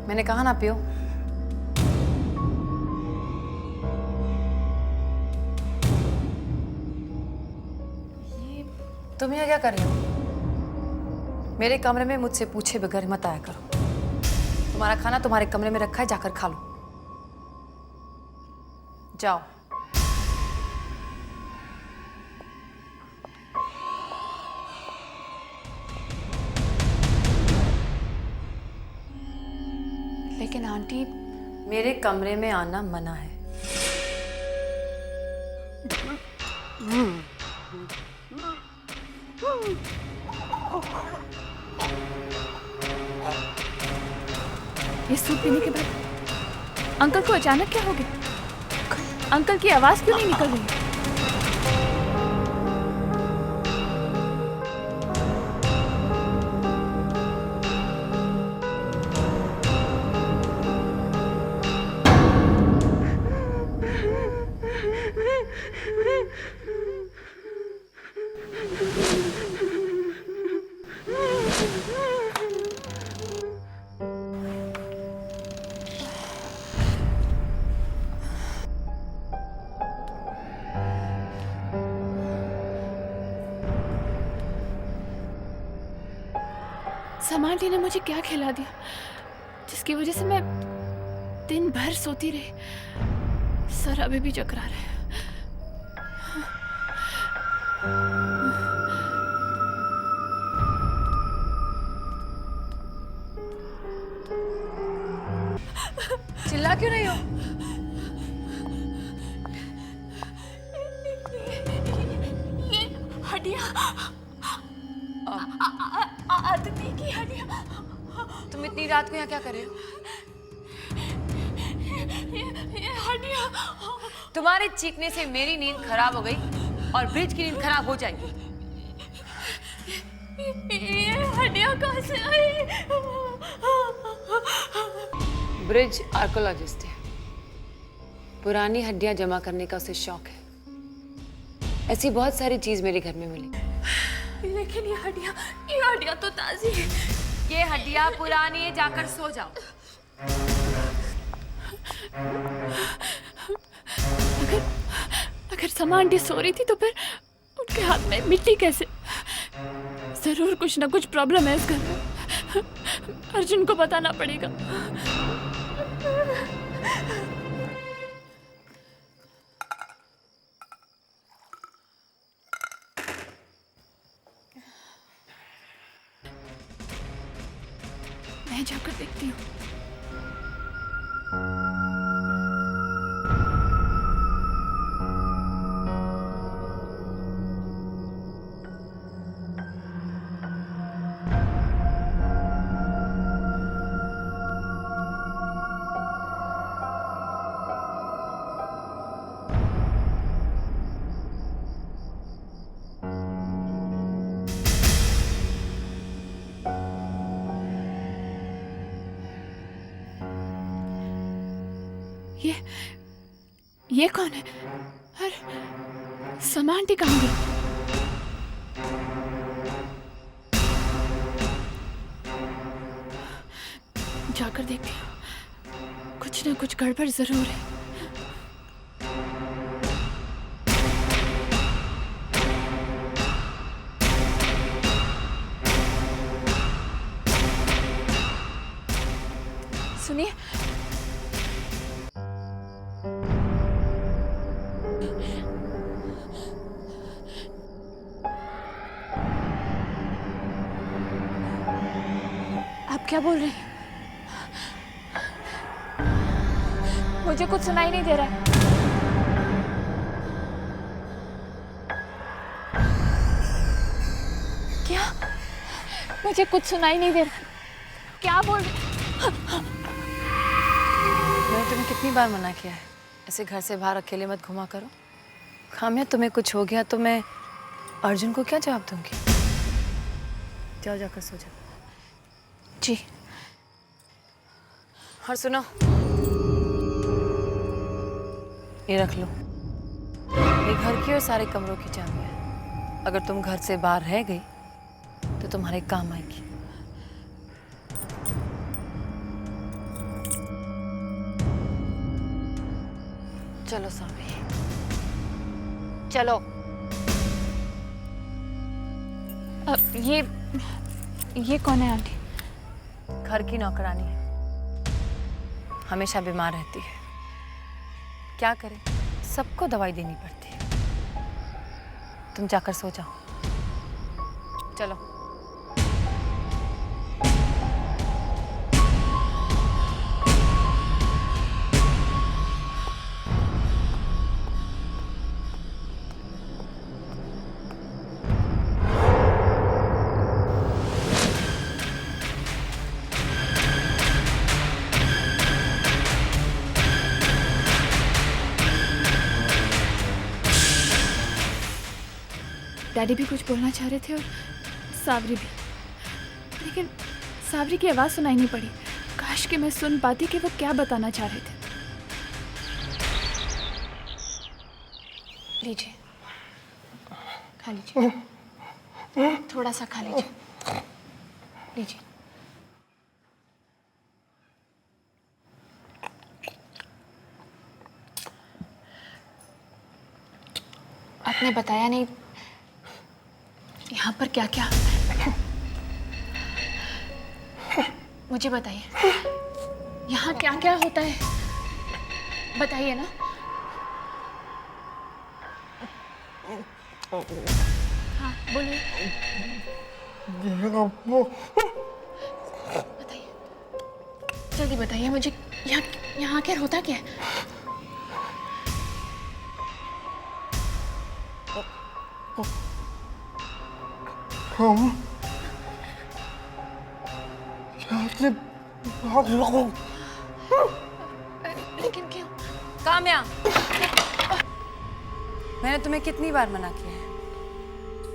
[SPEAKER 9] मैंने कहा ना पियो। ये तुम यहाँ क्या कर रहे हो? मेरे कमरे में मुझसे पूछे बगैर मत आया करो। तुम्हारा खाना तुम्हारे कमरे में रखा है, जाकर खा लो। जाओ।
[SPEAKER 13] लेकिन आंटी,
[SPEAKER 9] मेरे कमरे में आना मना है।
[SPEAKER 13] ये सूप पीने के बाद अंकल को अचानक क्या हो गया? अंकल की आवाज क्यों नहीं निकल रही? समांटी ने मुझे क्या खिला दिया जिसकी वजह से मैं दिन भर सोती रही? सर अभी भी चकरा रहे हैं। चिल्ला क्यों रही हो?
[SPEAKER 10] ये हड्डियां, आदमी की हड्डियां।
[SPEAKER 9] तुम इतनी रात को यहाँ क्या कर रहे हो?
[SPEAKER 10] ये हड्डियां।
[SPEAKER 9] तुम्हारे चीखने से मेरी नींद खराब हो गई और ब्रिज की नींद खराब हो जाएगी।
[SPEAKER 10] ये हड्डियां कहाँ से आई?
[SPEAKER 9] ब्रिज आर्कोलॉजिस्ट है। पुरानी हड्डियां जमा करने का उसे शौक है। ऐसी बहुत सारी चीज मेरे घर में मिली।
[SPEAKER 10] लेकिन ये हड्डियां तो ताजी है।
[SPEAKER 9] ये हड्डियां पुरानी है, जाकर सो जाओ।
[SPEAKER 13] अगर समा आंटी सो रही थी तो फिर उनके हाथ में मिट्टी कैसे? जरूर कुछ ना कुछ प्रॉब्लम है इस घर में। अर्जुन को बताना पड़ेगा। मैं जाकर देखती हूँ। ये कौन है? अरे समा आंटी कहाँ गई? जाकर देखती हूँ। कुछ ना कुछ गड़बड़ जरूर है। सुनिए, आप क्या बोल रहे हैं? मुझे कुछ सुनाई नहीं दे रहा है। क्या? मुझे कुछ सुनाई नहीं दे रहा। क्या बोल रहे?
[SPEAKER 9] मैंने तुम्हें कितनी बार मना किया है ऐसे घर से बाहर अकेले मत घुमा करो। खामिया, तुम्हें कुछ हो गया तो मैं अर्जुन को क्या जवाब दूंगी? जाओ, जाकर सो जाओ।
[SPEAKER 13] जी।
[SPEAKER 9] और सुनो, ये रख लो। ये घर की और सारे कमरों की चाबी है। अगर तुम घर से बाहर रह गई तो तुम्हारे काम आएगी।
[SPEAKER 13] चलो सावरी, चलो। अब ये कौन है आंटी?
[SPEAKER 14] घर की नौकरानी है, हमेशा बीमार रहती है। क्या करें, सबको दवाई देनी पड़ती है। तुम जाकर सो जाओ, चलो।
[SPEAKER 13] डैडी भी कुछ बोलना चाह रहे थे और सावरी भी, लेकिन सावरी की आवाज़ सुनाई नहीं पड़ी। काश कि मैं सुन पाती कि वो क्या बताना चाह रहे थे। लीजिए, खा लीजिए, थोड़ा सा खा लीजिए, लीजिए। आपने बताया नहीं यहाँ पर क्या क्या। मुझे बताइए यहाँ क्या क्या होता है, बताइए ना। हाँ बोलिए, बताइए, जल्दी बताइए मुझे। यहाँ क्या होता क्या है?
[SPEAKER 1] हम यहाँ से भाग लो।
[SPEAKER 13] लेकिन क्यों?
[SPEAKER 14] काम्या, मैंने तुम्हें कितनी बार मना किया है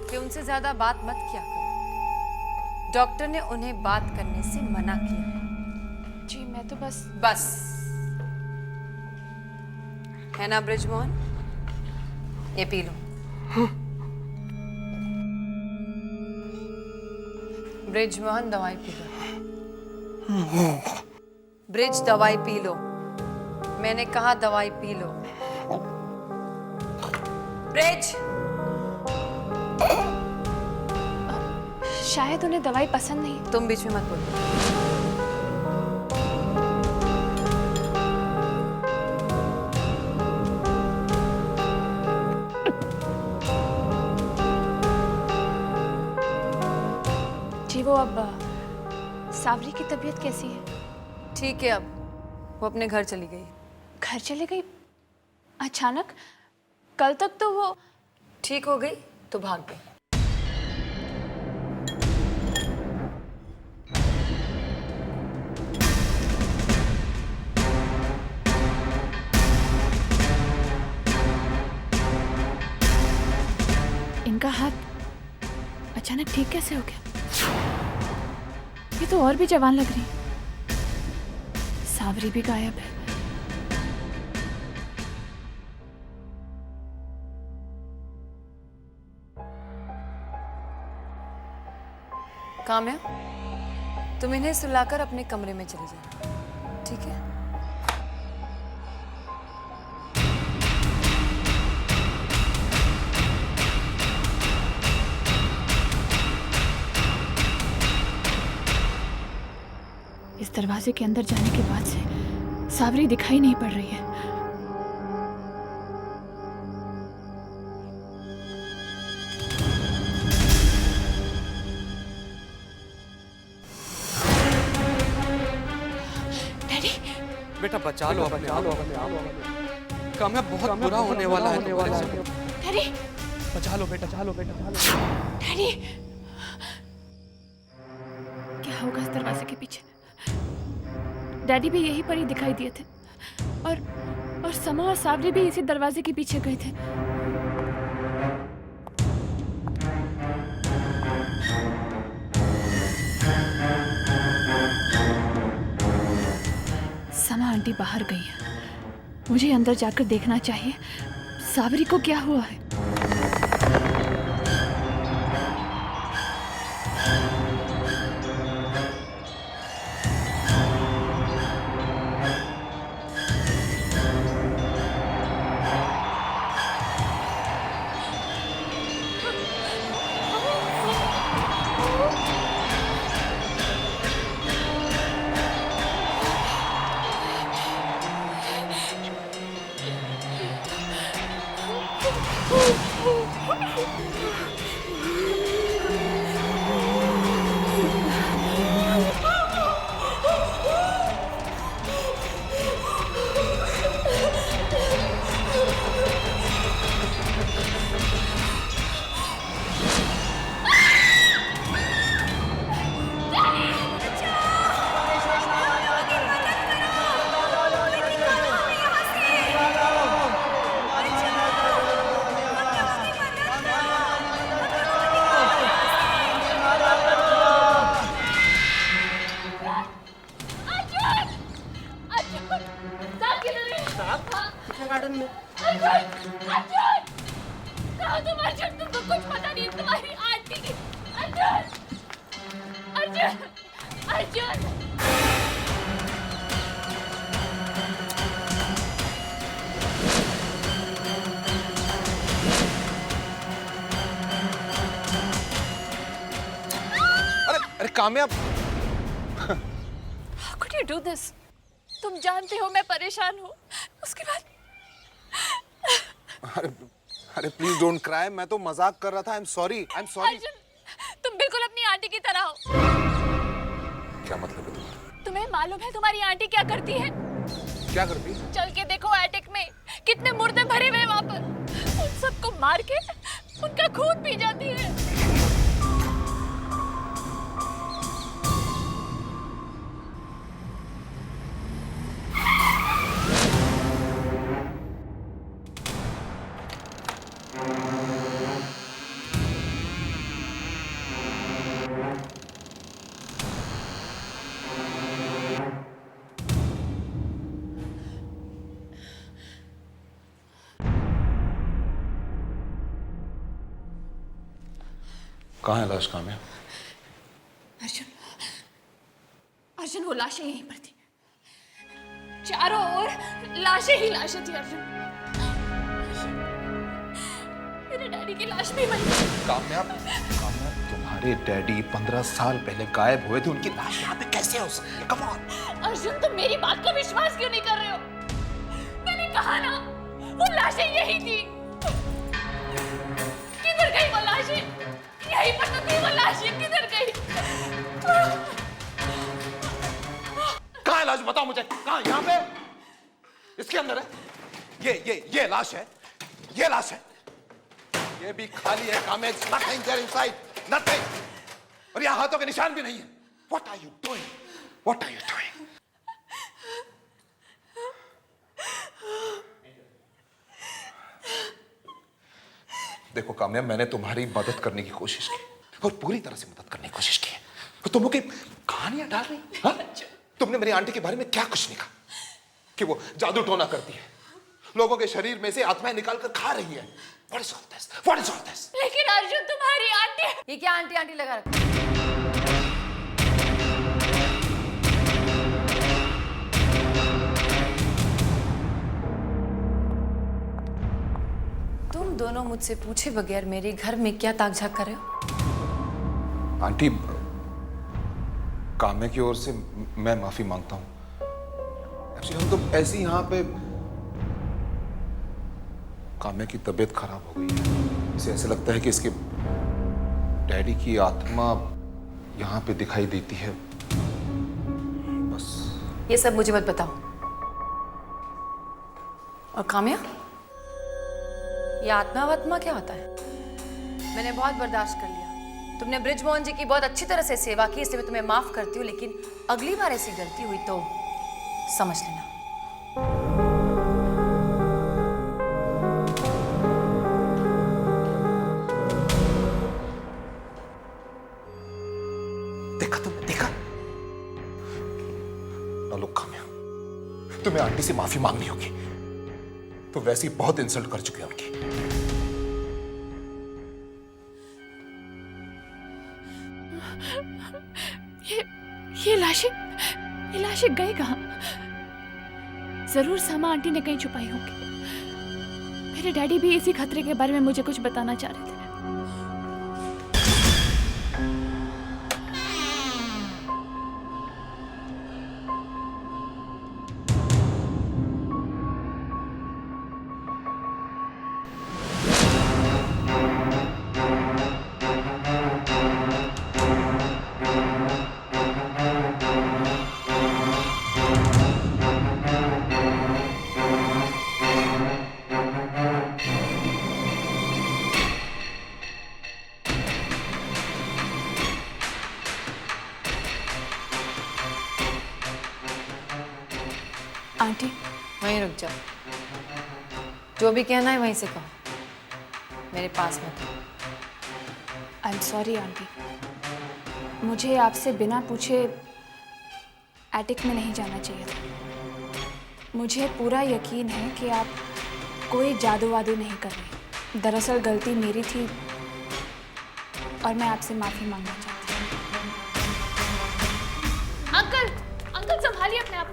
[SPEAKER 14] कि उनसे ज्यादा बात मत किया करो। डॉक्टर ने उन्हें बात करने से मना किया है।
[SPEAKER 13] जी मैं तो बस
[SPEAKER 14] है ना ब्रिजमोहन, ये पी लो। ब्रिजमोहन दवाई पी लो। ब्रिज दवाई पी लो, मैंने कहा दवाई पी लो। ब्रिज,
[SPEAKER 13] शायद उन्हें दवाई पसंद नहीं।
[SPEAKER 14] तुम बीच में मत बोलो।
[SPEAKER 13] वो अब सावरी की तबीयत कैसी है?
[SPEAKER 14] ठीक है, अब वो अपने घर चली गई।
[SPEAKER 13] घर चली गई अचानक? कल तक तो वो
[SPEAKER 14] ठीक हो गई तो भाग गई।
[SPEAKER 13] इनका हाथ अचानक ठीक कैसे हो गया? ये तो और भी जवान लग रही। सावरी भी गायब है।
[SPEAKER 14] काम्या, तुम इन्हें सुलाकर अपने कमरे में चले जाओ, ठीक है?
[SPEAKER 13] इस दरवाजे के अंदर जाने के बाद से सावरी दिखाई नहीं पड़ रही है। डैडी,
[SPEAKER 2] बेटा बचा लो अपने आप। काम्या बहुत बुरा होने वाला है।
[SPEAKER 13] डैडी
[SPEAKER 2] बचा लो बेटा,
[SPEAKER 13] डैडी, क्या होगा इस दरवाजे के पीछे? डैडी भी यहीं पर ही दिखाई दिए थे और समा और सावरी भी इसी दरवाजे के पीछे गए थे। समा आंटी बाहर गई है, मुझे अंदर जाकर देखना चाहिए सावरी को क्या हुआ है।
[SPEAKER 5] पीछे गार्डन में।
[SPEAKER 10] कहाँ तुम अर्जुन? तुमको कुछ पता नहीं, तुम्हारी आंटी। अर्जुन, अर्जुन, अर्जुन।
[SPEAKER 12] अरे कामयाब,
[SPEAKER 10] How could you do this? तुम जानते हो मैं परेशान हूँ, उसके बाद।
[SPEAKER 12] अरे प्लीज डोंट क्राई, मैं तो मजाक कर रहा था। I am sorry.
[SPEAKER 10] अर्जुन, तुम बिल्कुल अपनी आंटी की तरह हो।
[SPEAKER 12] क्या मतलब है तुम्हारा?
[SPEAKER 10] तुम्हें मालूम है तुम्हारी आंटी क्या करती है?
[SPEAKER 12] क्या करती?
[SPEAKER 10] चल के देखो एटिक में कितने मुर्दे भरे हुए हैं वहाँ पर। उन सबको मार के उनका खून पी जाती है।
[SPEAKER 12] कहाँ है लाश कामयाब?
[SPEAKER 10] अर्जुन, अर्जुन वो लाशें यहीं पर थी। चारों ओर लाशें ही लाशें थी अर्जुन। मेरे डैडी की लाश भी वहीं थी।
[SPEAKER 12] कामयाब, तुम्हारे डैडी 15 साल पहले गायब हुए थे, उनकी लाश यहाँ पे कैसे हो सकती है? Come on.
[SPEAKER 10] अर्जुन, तुम मेरी बात को विश्वास क्यों नहीं कर रहे हो? मैंने कहा ना, वो लाशें यही थी। किधर गई वो लाशें? यहीं पर तो थी वो लाशें, किधर गई?
[SPEAKER 12] कहाँ है लाश? बताओ मुझे, कहाँ? यहाँ पे? इसके अंदर है? ये लाश है, ये लाश है। ये भी खाली है कामयाब। Nothing there inside, nothing। और यहाँ हाथों के निशान भी नहीं है। What are you doing? What are you doing? देखो कामयाब, मैंने तुम्हारी मदद करने की कोशिश की और पूरी तरह से मदद करने की कोशिश की है। तो तुम मुझे कहानियां डाल रही हो? हाँ? तुमने मेरी आंटी के बारे में क्या कुछ नहीं कहा? कि वो जादू टोना करती है, लोगों के शरीर में से आत्माएं निकाल कर खा रही है। What is all this? What is all this?
[SPEAKER 10] लेकिन अर्जुन, तुम्हारी आंटी।
[SPEAKER 14] ये क्या आंटी आंटी लगा रखा? तुम दोनों मुझसे पूछे बगैर मेरे घर में क्या ताक झाक कर रहे हो?
[SPEAKER 12] आंटी, काम्या की ओर से मैं माफी मांगता हूँ। एक्चुअली हम तो ऐसे ही यहाँ पे, काम्या की तबीयत खराब हो गई है, इसे ऐसे लगता है कि इसके डैडी की आत्मा यहाँ पे दिखाई देती है, बस।
[SPEAKER 14] ये सब मुझे मत बताओ। और काम्या, ये आत्मा वात्मा क्या होता है? मैंने बहुत बर्दाश्त कर लिया। तुमने बृजमोहन जी की बहुत अच्छी तरह से सेवा की, इसलिए मैं तुम्हें माफ करती हूँ, लेकिन अगली बार ऐसी गलती हुई तो समझ लेना।
[SPEAKER 12] देखा तुमने, देखा? ना लो काम्या, तुम्हें आंटी से माफी मांगनी होगी। तो वैसे ही बहुत इंसल्ट कर चुके हैं उनकी।
[SPEAKER 10] ये लाशें गई कहाँ? जरूर सामा आंटी ने कहीं छुपाई होंगी। मेरे डैडी भी इसी खतरे के बारे में मुझे कुछ बताना चाह रहे थे। आंटी,
[SPEAKER 14] वहीं रुक जाओ। जो भी कहना है वहीं से कहो, मेरे पास मत।
[SPEAKER 10] आई एम सॉरी आंटी, मुझे आपसे बिना पूछे एटिक में नहीं जाना चाहिए था।
[SPEAKER 13] मुझे पूरा यकीन है कि आप कोई जादू वादू नहीं कर रहे। दरअसल गलती मेरी थी और मैं आपसे माफी मांगना चाहती हूँ। अंकल, अंकल संभालिए अपने आप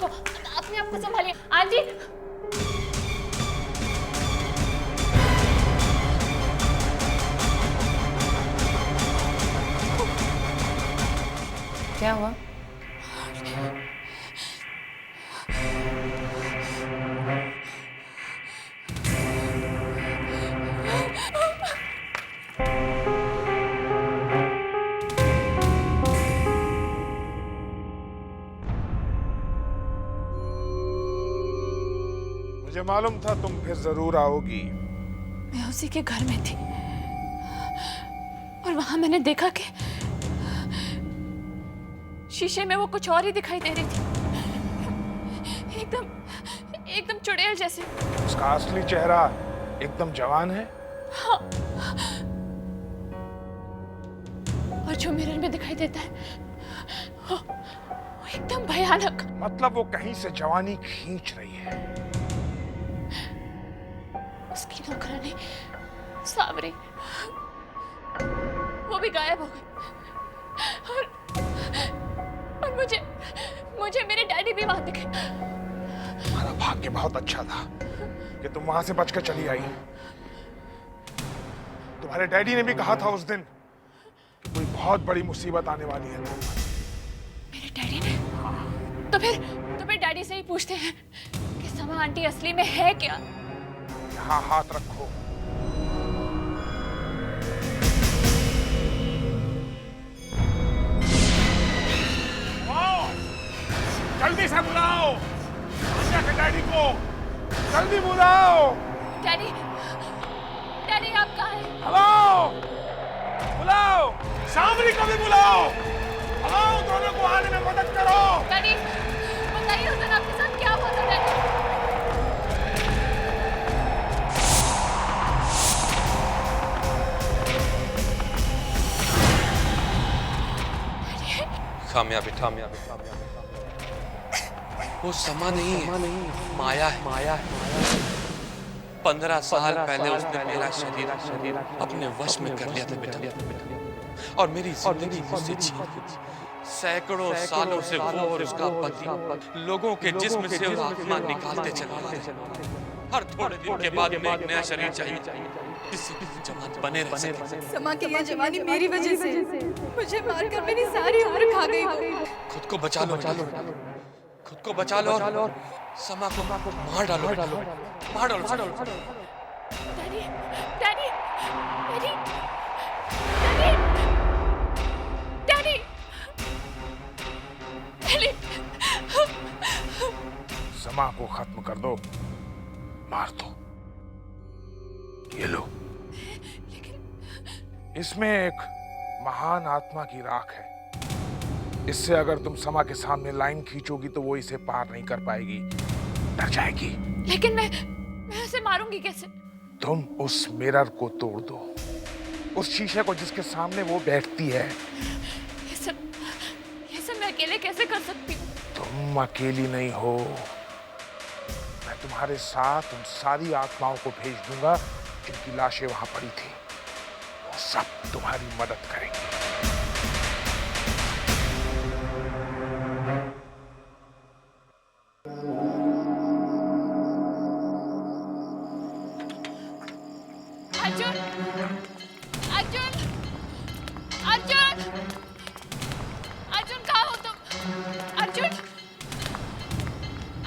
[SPEAKER 13] को संभालिए। आंटी,
[SPEAKER 14] क्या हुआ?
[SPEAKER 15] मुझे मालूम था तुम फिर जरूर आओगी।
[SPEAKER 13] मैं उसी के घर में थी और वहां मैंने देखा कि शीशे में वो कुछ और ही दिखाई दे रही थी। एकदम चुड़ैल जैसे।
[SPEAKER 15] उसका असली चेहरा एकदम जवान है।
[SPEAKER 13] हाँ। और जो मिरर में दिखाई देता है वो एकदम भयानक।
[SPEAKER 15] मतलब वो कहीं से जवानी खींच रही है।
[SPEAKER 13] उसकी नौकरानी सावरी वो भी गायब हो गई और मुझे मेरे डैडी भी वहां दिखे।
[SPEAKER 15] तुम्हारा भाग्य बहुत अच्छा था कि तुम वहां से बचकर चली आई। तुम्हारे डैडी ने भी कहा था उस दिन कि कोई बहुत बड़ी मुसीबत आने वाली है।
[SPEAKER 13] मेरे डैडी ने? तो फिर डैडी से ही पूछते हैं कि समा आंटी असली में है क्या?
[SPEAKER 15] यहाँ हाथ रखो। जल्दी से बुलाओ के डैडी को, जल्दी बुलाओ।
[SPEAKER 13] डैडी आप कहाँ हैं?
[SPEAKER 15] हेलो, बुलाओ, सामरी को भी बुलाओ। हेलो, दोनों को आने में मदद करो।
[SPEAKER 13] डैडी बताइए उस दिन आपके साथ क्या हुआ था? डैडी
[SPEAKER 16] कामयाबी वो समा नहीं है, माया है। 15 साल पहले उसने मेरा शरीर अपने वश में कर लिया था बेटा, और मेरी जिंदगी मुझसे छीन। सैकड़ों सालों से वो और उसका पति लोगों के जिस्म से आत्मा निकालते चले आ रहे। हर थोड़े दिन के बाद में एक नया शरीर चाहिए जिससे जवान बने रह सके।
[SPEAKER 9] समा की ये जवानी मेरी वजह से, मुझे मारकर मेरी सारी उम्र खा गई।
[SPEAKER 16] खुद को बचा लो, खुद को बचा लो और समा को मार डालो।
[SPEAKER 13] डैडी
[SPEAKER 15] समा को खत्म कर दो, मार दो। ये लो, इसमें एक महान आत्मा की राख है। इससे अगर तुम समा के सामने लाइन खींचोगी तो वो इसे पार नहीं कर पाएगी, डर जाएगी।
[SPEAKER 13] लेकिन मैं उसे मारूंगी कैसे?
[SPEAKER 15] तुम उस मिरर को तोड़ दो, उस शीशे को जिसके सामने वो बैठती है।
[SPEAKER 13] ये सब मैं अकेले कैसे कर सकती हूँ?
[SPEAKER 15] तुम अकेली नहीं हो, मैं तुम्हारे साथ उन सारी आत्माओं को भेज दूंगा जिनकी लाशें वहां पड़ी थी। वो सब तुम्हारी मदद करेंगे।
[SPEAKER 13] अर्जुन कहाँ हो तुम? अर्जुन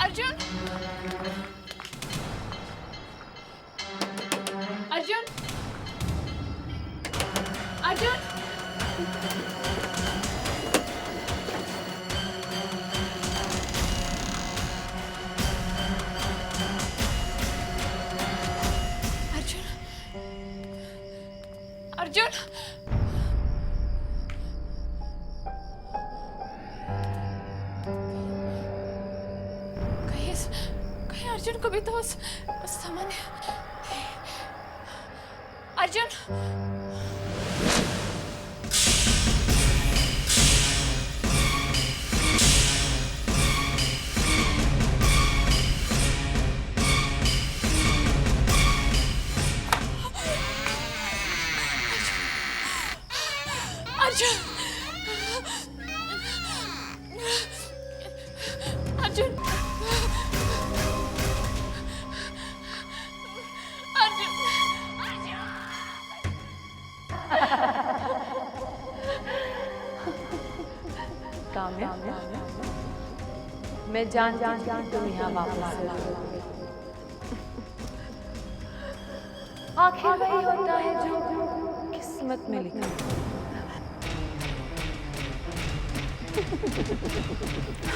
[SPEAKER 13] अर्जुन अर्जुन अर्जुन अर्जुन कहीं अर्जुन को भी तो उस सामान्य अर्जुन अर्जुन, अर्जुन,
[SPEAKER 14] काम्या, मैं जानती थी तुम यहाँ वापस आओगे। आखिर वही होता है जो किस्मत में लिखा है।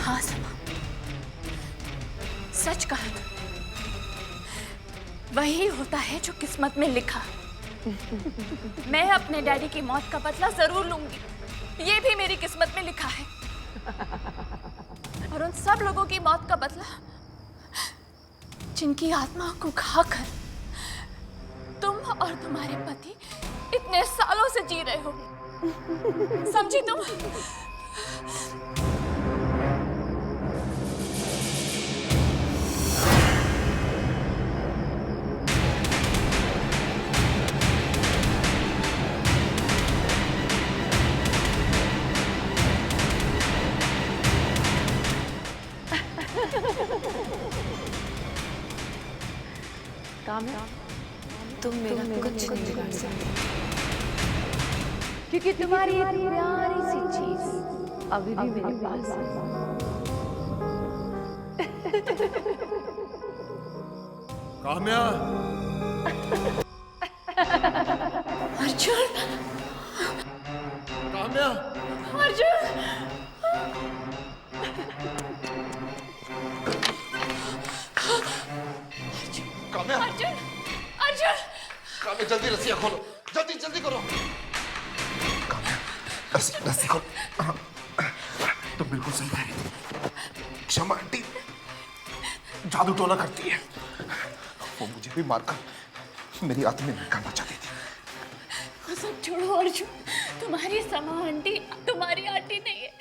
[SPEAKER 13] हाँ समा, सच कहा तुमने। वही होता है जो किस्मत में लिखा। मैं अपने डैडी की मौत का बदला जरूर लूंगी, ये भी मेरी किस्मत में लिखा है। और उन सब लोगों की मौत का बदला जिनकी आत्मा को खाकर तुम और तुम्हारे पति इतने सालों से जी रहे हो। समझी तुम?
[SPEAKER 14] काम्या, तुम मेरा कुछ नहीं बिगाड़ सकते, क्योंकि तुम्हारी ये प्यारी सी चीज अभी भी मेरे पास है।
[SPEAKER 12] काम्या,
[SPEAKER 13] अर्जुन,
[SPEAKER 12] काम्या,
[SPEAKER 13] अर्जुन,
[SPEAKER 12] काम्या,
[SPEAKER 13] अर्जुन, अर्जुन,
[SPEAKER 12] काम्या जल्दी रस्सियां खोलो, जल्दी जल्दी करो। काम्या, रस्सी खोलो। हाँ, तुम बिल्कुल सही कह रही थी। क्षमा आंटी जादू टोना करती है। वो मुझे भी मारकर मेरी आत्मा में निकालना चाहती थी।
[SPEAKER 13] वो सब छोड़ो अर्जुन, तुम्हारी समा आंटी तुम्हारी आंटी नहीं है,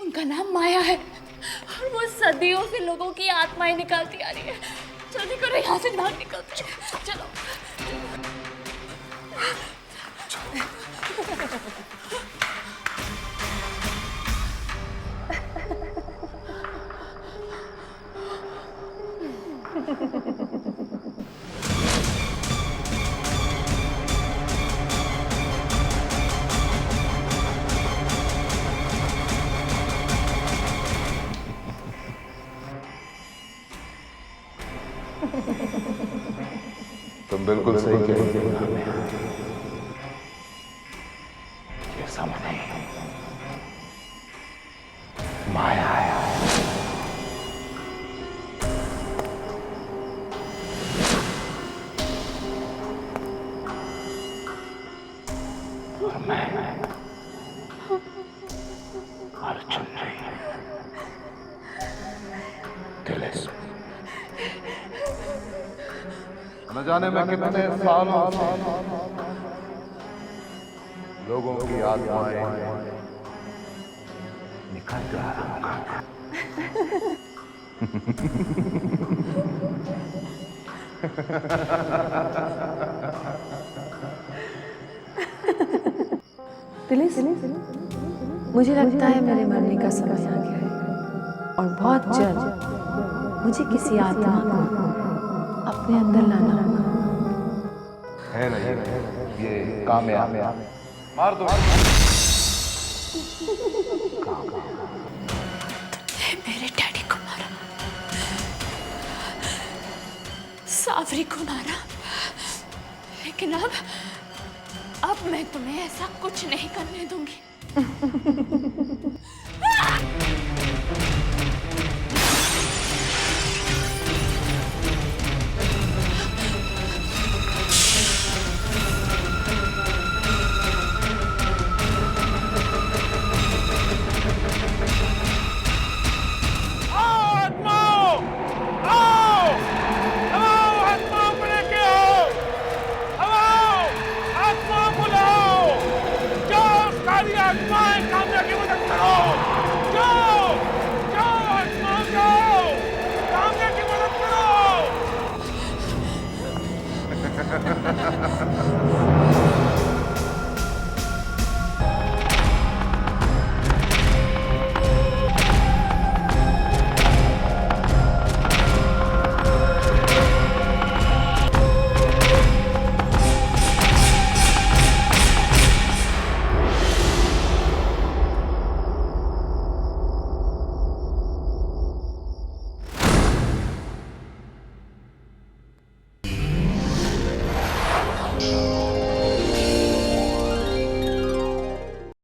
[SPEAKER 13] उनका नाम माया है और वो सदियों से लोगों की आत्माएं निकालती आ रही है। जल्दी करो, यहाँ से बाहर निकलते हैं। चलो।
[SPEAKER 12] तुम बिल्कुल सही कह रही हो।
[SPEAKER 15] ये सामने माया है। और मैं अर्जुन नहीं, तिलिस्म।
[SPEAKER 12] न जाने मैं कितने सालों से लोगों की आत्माएं
[SPEAKER 15] निकाल रहा
[SPEAKER 14] तिलिस, मुझे लगता है मेरे मरने का समय आ गया है और बहुत जल्द मुझे किसी आत्मा को अपने अंदर लाना होगा।
[SPEAKER 12] है नहीं, ये काम्या मार दो।
[SPEAKER 13] मेरे डैडी को मारा, सावरी को मारा, लेकिन अब मैं तुम्हें ऐसा कुछ नहीं करने दूंगी।
[SPEAKER 15] आत्माएं काम्या की मदद करो।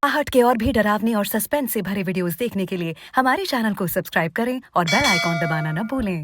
[SPEAKER 17] आहट के और भी डरावनी और सस्पेंस से भरे वीडियोस देखने के लिए हमारे चैनल को सब्सक्राइब करें और बेल आइकॉन दबाना न भूलें।